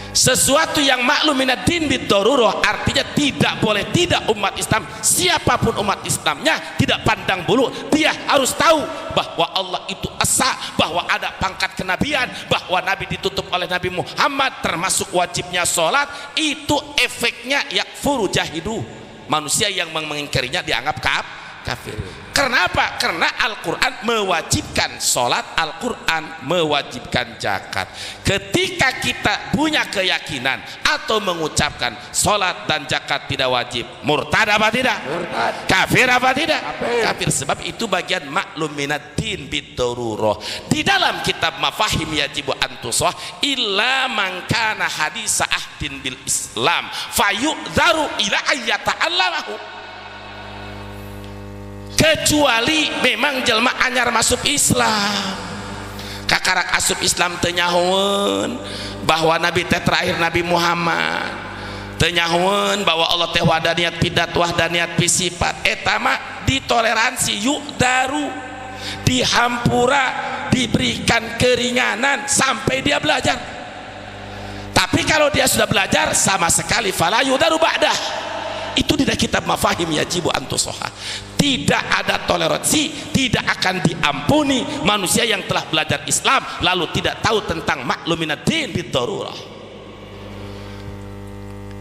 Sesuatu yang maklum minad-din bid-darurah artinya tidak boleh tidak umat Islam, siapapun umat Islamnya, tidak pandang bulu, dia harus tahu bahwa Allah itu esa, bahwa ada pangkat kenabian, bahwa Nabi ditutup oleh Nabi Muhammad, termasuk wajibnya sholat. Itu efeknya yakfuru jahidu, manusia yang mengingkarinya dianggap kafir. Karena apa? Karena Al-Quran mewajibkan sholat, Al-Quran mewajibkan zakat. Ketika kita punya keyakinan atau mengucapkan sholat dan zakat tidak wajib, murtad apa tidak? Murtad. Kafir apa tidak? Kafir. Sebab itu bagian maklum minad-din bid-darurah. Di dalam kitab mafahim yajibu antusah illa man kana hadisa ahdin bil Islam fayu'dharu ila ayyata'allamahu. Kecuali memang jelma anyar masuk Islam, kakarak asup Islam tenyahuan bahwa Nabi teh terakhir Nabi Muhammad, tenyahuan bahwa Allah teh wahdaniat pidat wahdaniat pisifat, eta mah ditoleransi yuk daru, dihampura, diberikan keringanan sampai dia belajar. Tapi kalau dia sudah belajar sama sekali fala yudaru ba'dah. Itu di kitab mafahim yajibu antusoha, tidak ada toleransi, tidak akan diampuni manusia yang telah belajar Islam lalu tidak tahu tentang makluminad-din bid-darurah.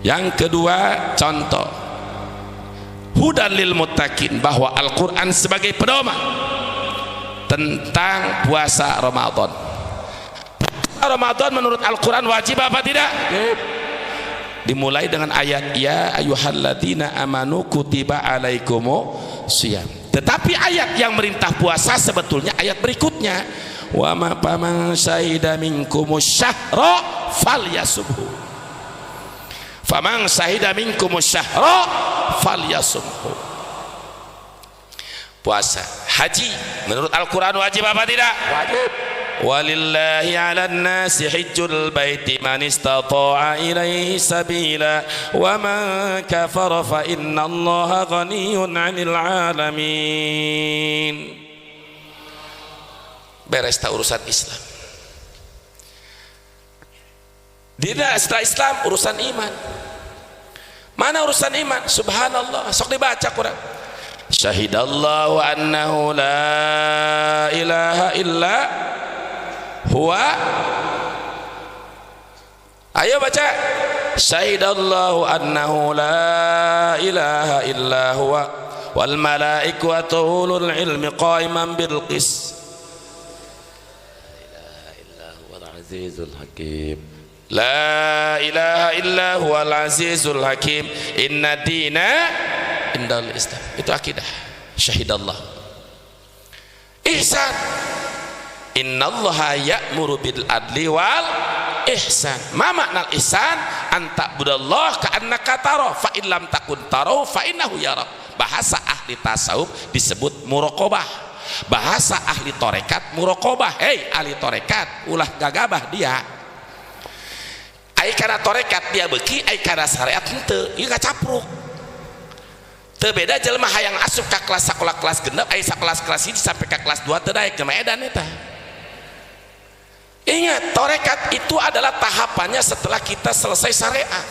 Yang kedua, contoh hudan lil muttaqin, bahwa Al-Quran sebagai pedoman tentang puasa Ramadan. Ramadan menurut Al-Quran wajib apa tidak? Dimulai dengan ayat ya ayyuhalladzina amanu kutiba alaikumusiyam. Tetapi ayat yang merintah puasa sebetulnya ayat berikutnya, wa ma faman syahida minkumusy-syahra falyasumhu. Faman syahida minkumusy-syahra falyasumhu. Puasa. Haji menurut Al-Quran wajib apa tidak? Wajib. Walillahi 'alan nasi hajjul baiti man istata'a ilaihi sabila wa man kafara fa innallaha ghaniyyun 'anil 'alamin. Beres ta urusan Islam. Tidak, setelah Islam urusan iman. Mana urusan iman? Subhanallah, sok dibaca Quran. Syahidallahu annahu la ilaha illa huwa. Ayo baca. Syahidallahu annahu la ilaha illa huwa wal malaikatu ulul ilmi qaiman bil qis. La ilaha illa huwal azizul hakim. La ilaha illa huwal azizul hakim. Inna dina indal Islam. Itu akidah. Syahidallah. Ihsan. Innallaha ya'muru bil adli wal ihsan. Ma makna ihsan? Anta budallah ka'annaka tara fa in lam takun tara fa innahu yara. Bahasa ahli tasawuf disebut muraqabah. Bahasa ahli tarekat muraqabah. Hei ahli tarekat, ulah gagabah dia. Ai kana tarekat dia beuki, ai kana syariat henteu. Ieu kacapruk. Teu beda jelema hayang asup ka kelas sakola kelas genep, ai sakelas kelas 1 sampai ka kelas 2 teu daek jelema edan eta. Ingat, tarekat itu adalah tahapannya setelah kita selesai syariat.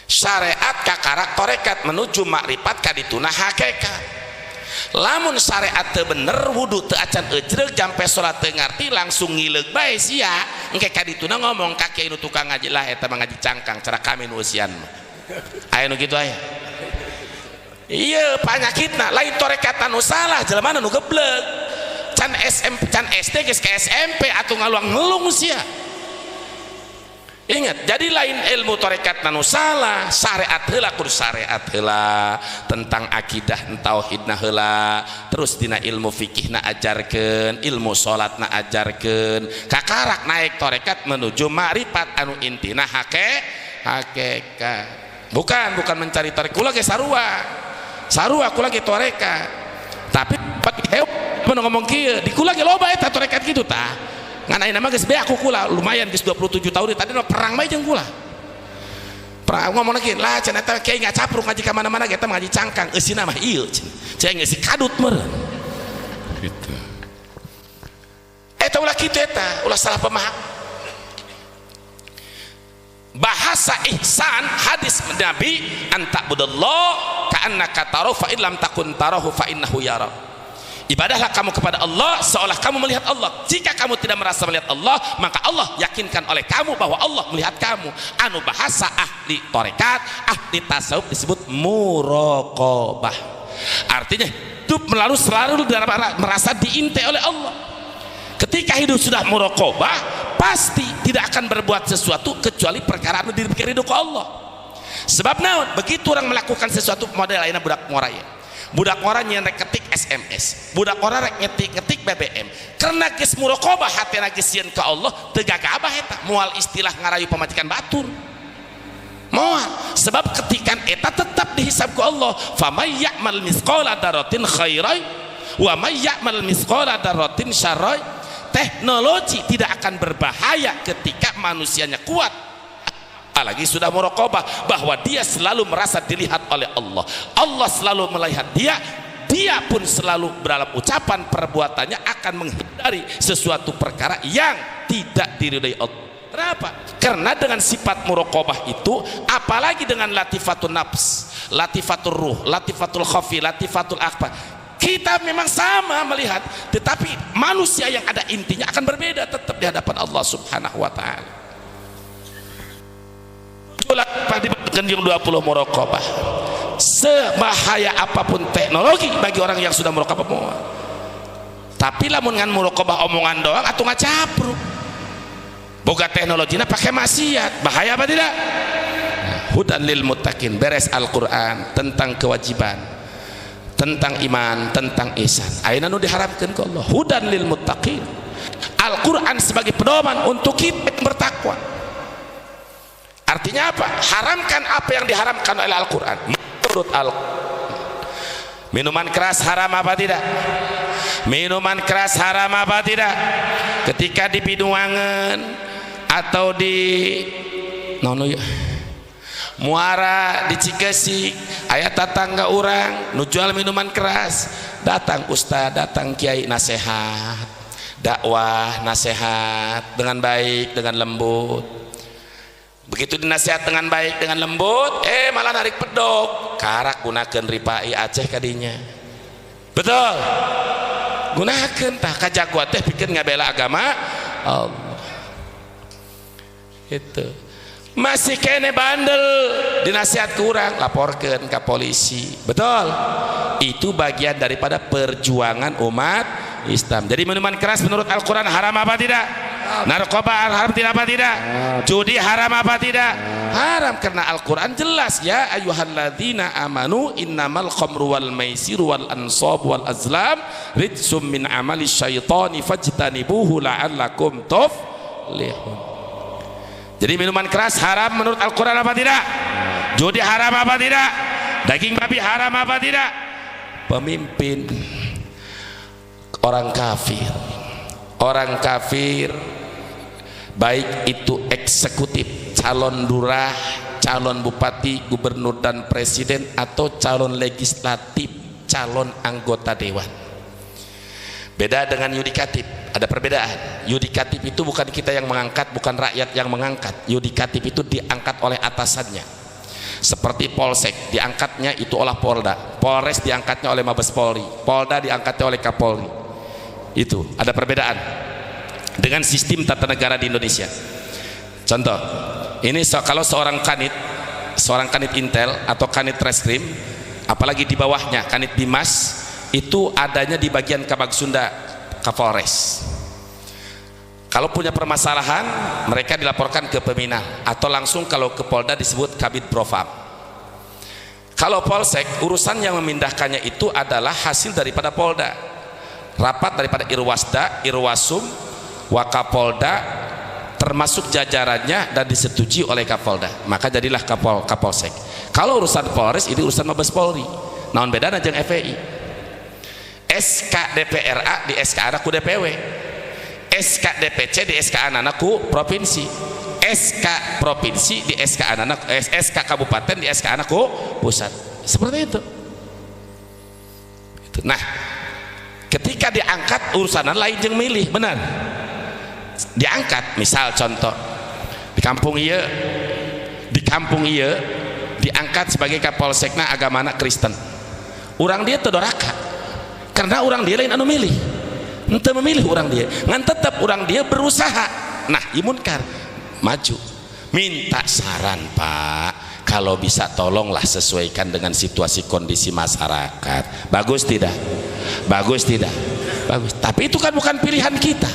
syariat kakarak torekat menuju makrifat kadituna hakikat. Lamun syariat teu bener wudu teu acan ejreg jampe salat teu ngarti langsung ngileug bae sia engke kadituna ngomong ka kiai nu tukang ngaji lah eta mah ngaji cangkang cara kami nu usian aya nu kitu aya. Iya panyakitna lain torekat anu salah jelema nu geblek can SMP can SD geus ke SMP atuh ngaluang ngelung sia. Ingat, jadi lain ilmu torekat nanu salah, syariat heula kudu syariat heula tentang akidah tauhidna heula, terus dina ilmu fikihna ajarkeun, ilmu salatna ajarkeun, kakarak naik torekat menuju makrifat anu intina hakikat. Bukan mencari torekat, kula ge sarua kula ge torekat. Tapi bagi heu ngomong kieu, di kula ge loba eta torekat kitu tah. Ngan ayeuna mah geus beak kula lumayan geus 27 tahun tadi mah perang bae jeung kula. Perang ngomong lagi lah cenah eta kiai ngacapruk ngaji ka mana-mana eta ngaji cangkang eusina mah ieu cenah geus kadut meureun. Gitu. Eta ulah kitu eta, ulah salah paham. Bahasa ihsan hadis Nabi anta'budallah ka'annaka tarahu fa in lam takun tarahu fa innahu yara. Ibadahlah kamu kepada Allah seolah kamu melihat Allah. Jika kamu tidak merasa melihat Allah, maka Allah yakinkan oleh kamu bahwa Allah melihat kamu. Anu bahasa ahli tarekat, ahli tasawuf disebut muraqabah. Artinya hidup selalu merasa diintai oleh Allah. Ketika hidup sudah muraqabah, pasti tidak akan berbuat sesuatu kecuali perkara anu dipikir ridho ka Allah. Sebab naon? Begitu orang melakukan sesuatu model lainnya budak moraya. Budak orang yang ketik SMS, budak orang ngetik BBM karena geus muraqabah hatena geus sieun ka Allah teu gagabah eta moal istilah ngarayu pamajikan batur moal sebab ketikan eta tetap dihisab ku Allah famay ya'mal misqala dzarratin khairan wa may ya'mal misqala dzarratin syarran. Teknologi tidak akan berbahaya ketika manusianya kuat apalagi sudah muraqabah bahwa dia selalu merasa dilihat oleh Allah. Allah selalu melihat dia pun selalu dalam ucapan perbuatannya akan menghindari sesuatu perkara yang tidak diridhai Allah. Kenapa? Karena dengan sifat muraqabah itu apalagi dengan latifatul nafs, latifatul ruh, latifatul khafi, latifatul akhbar, kita memang sama melihat, tetapi manusia yang ada intinya akan berbeda tetap di hadapan Allah Subhanahu wa taala. Yang 20 muraqabah sebahaya apapun teknologi bagi orang yang sudah muraqabah moal. Tapi lamun ngan muraqabah omongan doang atuh ngacapruk boga teknologinya pakai maksiat bahaya apa tidak? Hudan lil muttaqin beres Al-Quran tentang kewajiban, tentang iman, tentang ihsan ayeuna nu diharapkeun ku Allah hudan lil muttaqin. Al-Quran sebagai pedoman untuk kita yang bertakwa. Artinya apa? Haramkan apa yang diharamkan oleh Al-Quran menurut Al-Quran. Minuman keras haram apa tidak? Minuman keras haram apa tidak? Ketika di Binuangan atau di Muara di Cikesik aya tetangga orang nu jual minuman keras, datang ustaz, datang kiai nasihat, dakwah nasihat dengan baik, dengan lembut. Begitu dinasihat dengan baik dengan lembut malah narik pedok karak gunakeun ripai Aceh kadinya. Betul gunakeun tah kajagoan teh pikeun ngabela agama Allah. Itu masih kene bandel dinasihat kurang laporkeun ke polisi. Betul itu bagian daripada perjuangan umat Islam. Jadi minuman keras menurut Al-Quran haram apa tidak? Narkoba haram tidak apa tidak? Judi haram apa tidak? Haram karena Al-Quran jelas ya ayyuhalladzina amanu innamal khamru wal maisiru wal ansab wal azlam rijsum min amali syaitani fajtanibuhu la'allakum tuflihun. Jadi minuman keras haram menurut Al-Quran apa tidak? Judi haram apa tidak? Daging babi haram apa tidak? Pemimpin orang kafir baik itu eksekutif, calon lurah, calon bupati, gubernur dan presiden atau calon legislatif, calon anggota dewan. Beda dengan yudikatif, ada perbedaan. Yudikatif itu bukan kita yang mengangkat, bukan rakyat yang mengangkat. Yudikatif itu diangkat oleh atasannya. Seperti Polsek diangkatnya itu oleh Polda, Polres diangkatnya oleh Mabes Polri, Polda diangkatnya oleh Kapolri. Itu ada perbedaan dengan sistem tata negara di Indonesia. Contoh, ini kalau seorang kanit Intel atau kanit Reskrim, apalagi di bawahnya kanit Bimas, itu adanya di bagian Kabag Sunda Kapolres. Kalau punya permasalahan, mereka dilaporkan ke Peminal atau langsung kalau ke Polda disebut Kabid Propam. Kalau Polsek, urusan yang memindahkannya itu adalah hasil daripada Polda, rapat daripada Irwasda, Irwasum, Wakapolda, termasuk jajarannya dan disetujui oleh Kapolda, maka jadilah Kapolsek. Kalau urusan Polres ini urusan Mabes Polri. Naon bedana jeung FPI? SK DPRA di SK anak ku DPW, SK DPC di SK anak ku provinsi, SK provinsi di SK anak, SK kabupaten di SK anak ku pusat. Seperti itu. Nah, ketika diangkat urusan lain jeung milih, benar. Diangkat, misal contoh di kampung ieu diangkat sebagai Kapolsekna agamana Kristen. Urang dia teu doraka. Karena orang dia lain anu milih. Ente memilih orang dia, ngan tetap orang dia berusaha. Nah, imunkar maju, minta saran, Pak, kalau bisa tolonglah sesuaikan dengan situasi kondisi masyarakat. Bagus tidak? Bagus tidak? Bagus. Tapi itu kan bukan pilihan kita,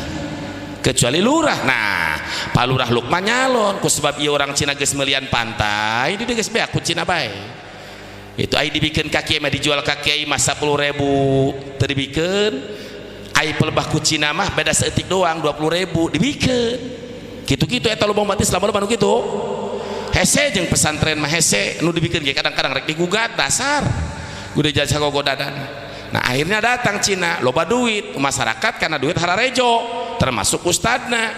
kecuali lurah. Nah, Pak Lurah Lukman nyalon, ku sebab ia orang Cina geus melian pantai, di geus beak ku Cina bae. Itu ai dibikin kaki mah dijual kaki mah 10.000, teu dibikeun. Ai pelebah ku Cina mah beda seetik doang 20.000 dibikeun. Kitu-kitu eta lobang batis selama nu kitu. Hese jeung pesantren mah hese nu dibikeun ge kadang-kadang rek digugat dasar. Kudu jasa gogodadan. Nah, akhirnya datang Cina, loba duit masyarakat karena duit hararejo, termasuk ustadna.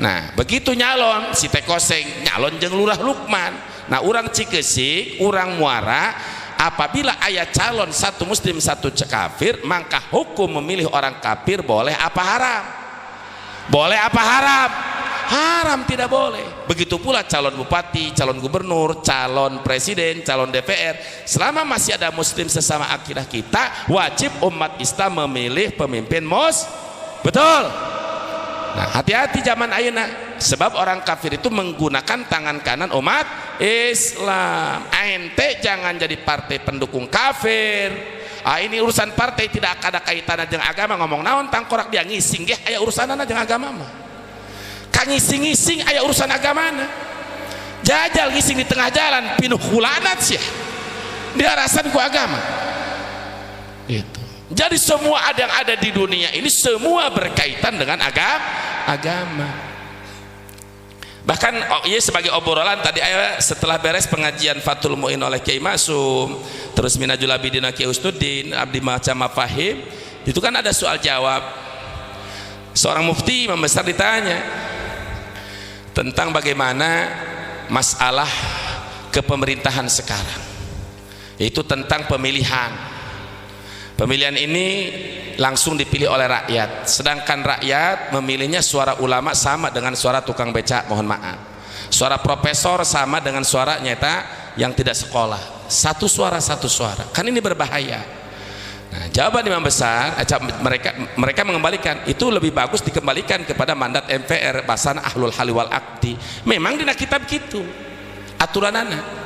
Nah, begitu nyalon si Tekoseng nyalon jeung Lurah Lukman. Nah, urang Cikeusik, urang Muara, apabila ayat calon satu muslim satu kafir, maka hukum memilih orang kafir boleh apa haram? Boleh apa haram? Haram, tidak boleh. Begitu pula calon bupati, calon gubernur, calon presiden, calon DPR. Selama masih ada muslim sesama akidah kita, wajib umat Islam memilih pemimpin betul. Nah, hati-hati zaman ayeuna. Sebab orang kafir itu menggunakan tangan kanan umat Islam. Ente jangan jadi partai pendukung kafir. Ini urusan partai tidak ada kaitannya dengan agama. Ngomong naon tangkorak dia ngising ge aya urusanana jeung agama mah. Ka ngising-ngising aya urusan agamana. Jajal ngising di tengah jalan pinuh kulanat sih. Dia rasan ku agama. Gitu. Jadi semua yang ada di dunia ini semua berkaitan dengan agama. Bahkan iya sebagai obrolan tadi setelah beres pengajian Fathul Mu'in oleh Kiai Masum, terus Minajul Abidin Kiai Usnuddin, Abdi Macam Fahim, itu kan ada soal jawab. Seorang mufti imam besar ditanya tentang bagaimana masalah kepemerintahan sekarang, yaitu tentang pemilihan. Pemilihan ini langsung dipilih oleh rakyat, sedangkan rakyat memilihnya suara ulama sama dengan suara tukang becak, mohon maaf. Suara profesor sama dengan suara nyata yang tidak sekolah. Satu suara, kan ini berbahaya. Nah, jawaban imam besar, mereka mengembalikan itu lebih bagus dikembalikan kepada mandat MPR, bahasana ahlul hali wal aqdi. Memang dina kitab gitu aturanana.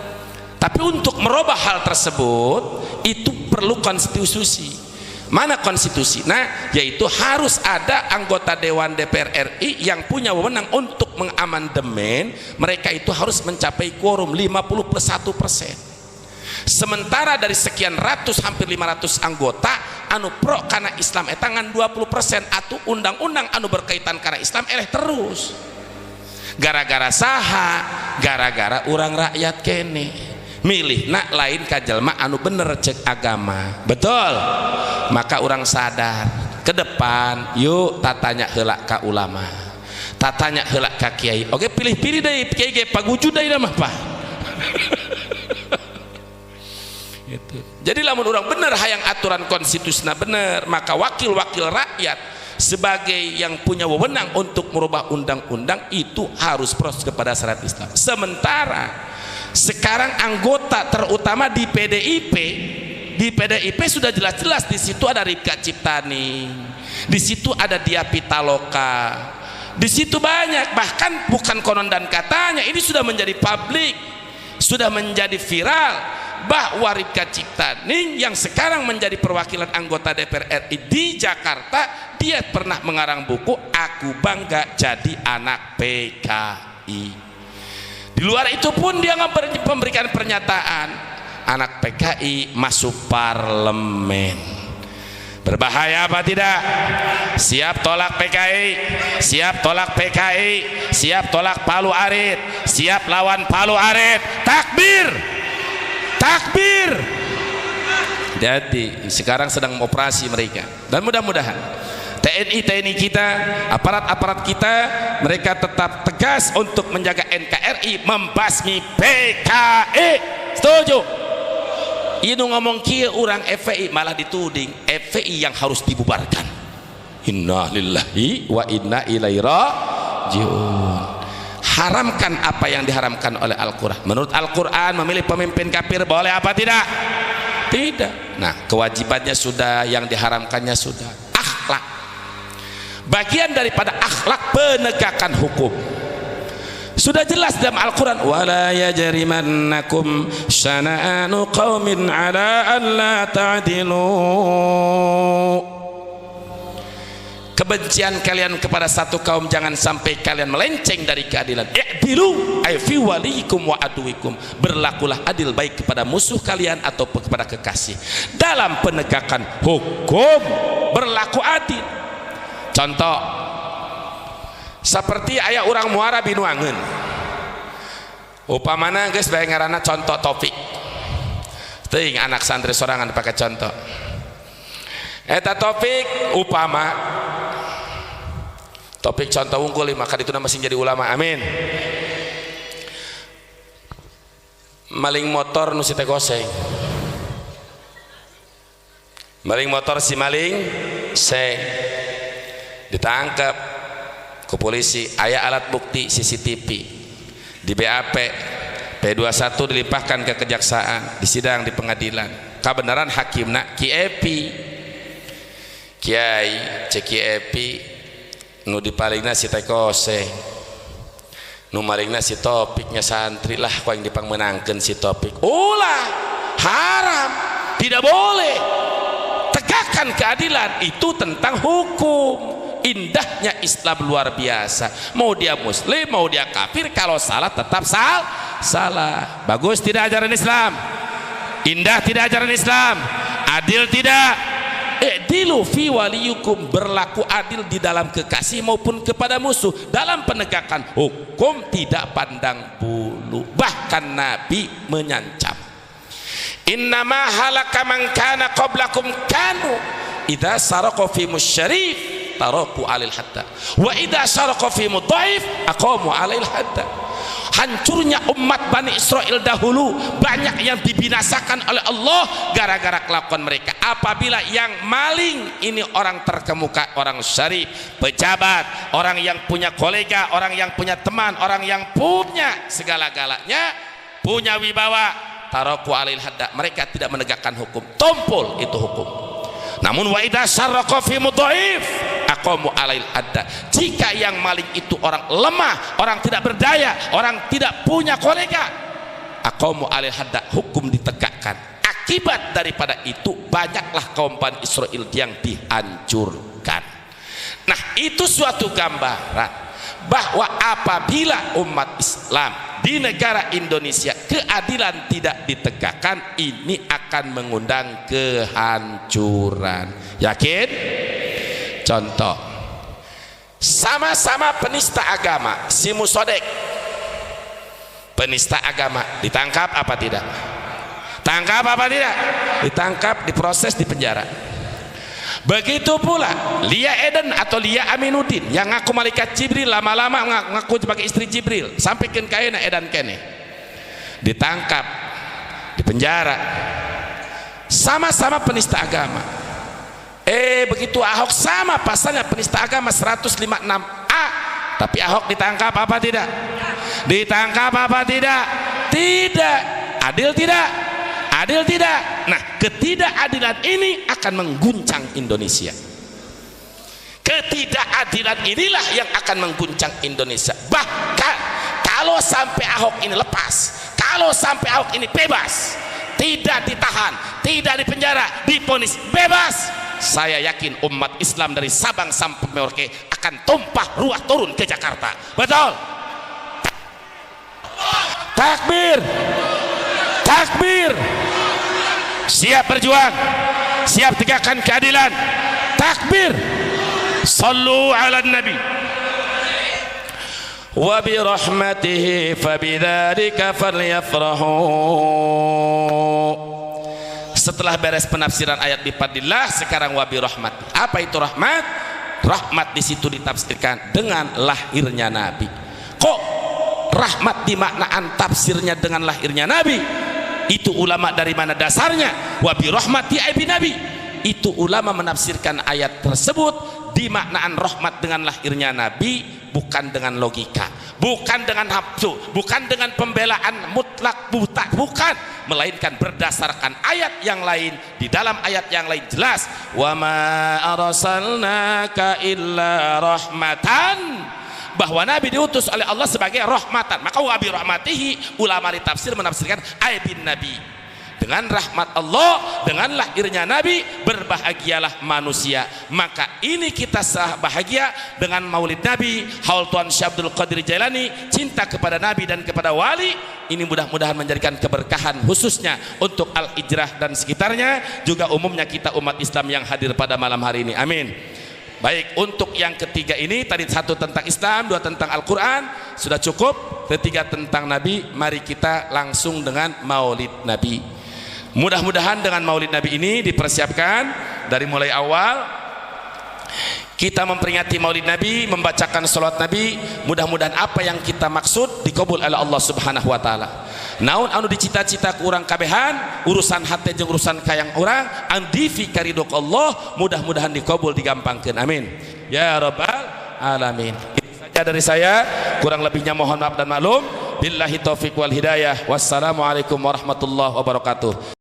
Tapi untuk merubah hal tersebut itu perlu konstitusi. Mana konstitusi? Nah, yaitu harus ada anggota Dewan DPR RI yang punya wewenang untuk mengamandemen. Mereka itu harus mencapai quorum 50+1%. Sementara dari sekian ratus hampir 500 anggota anu pro karena Islam etangan 20%, atau undang-undang anu berkaitan karena Islam eleh terus. Gara-gara saha? Gara-gara urang rakyat kene milih nak lain kajelma anu bener cek agama, betul. Maka orang sadar ke depan, yuk tatanya heula ka ulama, tatanya heula ka kiai. Oke, pilih-pilih deh kiai ge paguju deui mah Pak. Gitu. Jadi lamun orang bener hayang aturan konstitusina bener, maka wakil-wakil rakyat sebagai yang punya wewenang untuk merubah undang-undang itu harus proses kepada syariat Islam. Sementara Sekarang anggota terutama di PDIP sudah jelas-jelas di situ ada Ripka Ciptani, di situ ada Dia Pitaloka, di situ banyak, bahkan bukan konon dan katanya, ini sudah menjadi publik, sudah menjadi viral bahwa Ripka Ciptani yang sekarang menjadi perwakilan anggota DPR RI di Jakarta, dia pernah mengarang buku Aku Bangga Jadi Anak PKI. Di luar itu pun dia memberikan pernyataan anak PKI masuk parlemen. Berbahaya apa tidak? Siap tolak PKI, siap tolak PKI, siap tolak Palu Arit, siap lawan Palu Arit. Takbir, takbir. Jadi sekarang sedang operasi mereka, dan mudah-mudahan TNI kita, aparat-aparat kita, mereka tetap tegas untuk menjaga NKRI, membasmi PKI. Setuju? Ini ngomong kia orang FPI malah dituding FPI yang harus dibubarkan. Inna lillahi wa inna ilaihi rajiun. Haramkan apa yang diharamkan oleh Al-Quran. Menurut Al-Quran memilih pemimpin kafir boleh apa tidak? Tidak. Nah, kewajibannya sudah, yang diharamkannya sudah. Akhlak, bagian daripada akhlak penegakan hukum. Sudah jelas dalam Al-Quran, wala yajrimannakum syana'anu qaumin ala an la ta'dilu. Kebencian kalian kepada satu kaum jangan sampai kalian melenceng dari keadilan. I'dilu ay fi waliyikum wa aduwikum. Berlakulah adil baik kepada musuh kalian atau kepada kekasih. Dalam penegakan hukum berlaku adil. Contoh seperti ayah orang Muara Binuangeun, upamana geus bae ngaranna contoh Topik, teuing anak santri sorangan pakai contoh. Eta Topik upama Topik contoh unggul maka itu masih jadi ulama, amin. Maling motor nu si teh goseng, maling motor si maling seng ditangkap ke polisi, aya alat bukti CCTV di BAP, P21 dilimpahkan ke kejaksaan, disidang di pengadilan. Kebenaran hakimna Ki Epi, Kiai Ceki Epi, nu dipalingna si Tekose, nu malingna si Topiknya santri lah, kau yang dipangmenangkeun si Topik. Ulah haram, tidak boleh. Tegakkan keadilan, itu tentang hukum. Indahnya Islam luar biasa. Mau dia muslim, mau dia kafir, kalau salah tetap salah. Bagus tidak ajaran Islam? Indah tidak ajaran Islam? Adil tidak? I'dilu fi waliyukum, berlaku adil di dalam kekasih maupun kepada musuh. Dalam penegakan hukum tidak pandang bulu. Bahkan Nabi menyancam, innama halaka man kana qablakum kanu idza saraqa fi musyarif taraku alil hadda wa idza saraqa fi mudhaif aqamu alil hadda. Hancurnya umat Bani Israel dahulu, banyak yang dibinasakan oleh Allah gara-gara kelakuan mereka. Apabila yang maling ini orang terkemuka, orang syarif, pejabat, orang yang punya kolega, orang yang punya teman, orang yang punya segala-galanya, punya wibawa, taraku alil hadda, mereka tidak menegakkan hukum, tumpul itu hukum. Namun wa idza syarraqa fi mudhaif aqamu alail adda. Jika yang maling itu orang lemah, orang tidak berdaya, orang tidak punya kolega, aqamu alail hadda, hukum ditegakkan. Akibat daripada itu banyaklah kaum Bani Israel yang dihancurkan. Nah, itu suatu gambaran bahwa apabila umat Islam di negara Indonesia keadilan tidak ditegakkan, ini akan mengundang kehancuran. Yakin? Contoh, sama-sama penista agama, si Musodek penista agama, ditangkap apa tidak? Tangkap apa tidak? Ditangkap, diproses, dipenjara. Begitu pula Lia Eden atau Lia Aminuddin yang ngaku malaikat Jibril, lama-lama ngaku sebagai istri Jibril, sampai ke kaina Edan kene, ditangkap, dipenjara. Sama-sama penista agama. Begitu Ahok sama pasalnya penista agama 156A, tapi Ahok ditangkap apa tidak? Ditangkap apa tidak? Tidak. Adil tidak? Adil tidak? Nah, ketidakadilan ini akan mengguncang Indonesia. Ketidakadilan inilah yang akan mengguncang Indonesia. Bahkan kalau sampai Ahok ini lepas, kalau sampai Ahok ini bebas, tidak ditahan, tidak dipenjara, divonis bebas, saya yakin umat Islam dari Sabang sampai Merauke akan tumpah ruah turun ke Jakarta. Betul? Takbir, takbir. Siap berjuang, siap tegakkan keadilan. Takbir. Sallu ala nabi. Wa bi rahmatihi fabidzalika falyafrahu. Setelah beres penafsiran ayat bi fadlillah, sekarang wa bi rahmat. Apa itu rahmat? Rahmat di situ ditafsirkan dengan lahirnya Nabi. Kok rahmat dimaknaan tafsirnya dengan lahirnya Nabi? Itu ulama dari mana dasarnya? Wa bi rahmati aibi Nabi. Itu ulama menafsirkan ayat tersebut dimaknaan rahmat dengan lahirnya Nabi, bukan dengan logika, bukan dengan nafsu, bukan dengan pembelaan mutlak buta, bukan, melainkan berdasarkan ayat yang lain. Di dalam ayat yang lain jelas, wa ma arsalnaka illa rahmatan, bahwa Nabi diutus oleh Allah sebagai rahmatan. Maka wa bi rahmatihi, ulama di tafsir menafsirkan aibin Nabi. Dengan rahmat Allah, dengan lahirnya Nabi, berbahagialah manusia. Maka ini kita sah bahagia dengan maulid Nabi, haul Tuan Syekh Abdul Qadir Jailani, cinta kepada Nabi dan kepada wali. Ini mudah-mudahan menjadikan keberkahan khususnya untuk Al-Hijrah dan sekitarnya, juga umumnya kita umat Islam yang hadir pada malam hari ini. Amin. Baik, untuk yang ketiga ini tadi satu tentang Islam, dua tentang Al-Quran, sudah cukup. Ketiga tentang Nabi, mari kita langsung dengan maulid Nabi. Mudah-mudahan dengan maulid Nabi ini dipersiapkan dari mulai awal kita memperingati maulid Nabi, membacakan salawat Nabi. Mudah-mudahan apa yang kita maksud dikabul oleh Allah Subhanahu wa taala. Naun anu dicita-cita ku urang kabehan, urusan hati jeung urusan kayang urang andi fi karidok Allah, mudah-mudahan dikabul digampangkeun. Amin ya rabbal alamin. Itu saja dari saya, kurang lebihnya mohon maaf dan maklum. Billahi taufiq wal hidayah. Wassalamualaikum warahmatullahi wabarakatuh.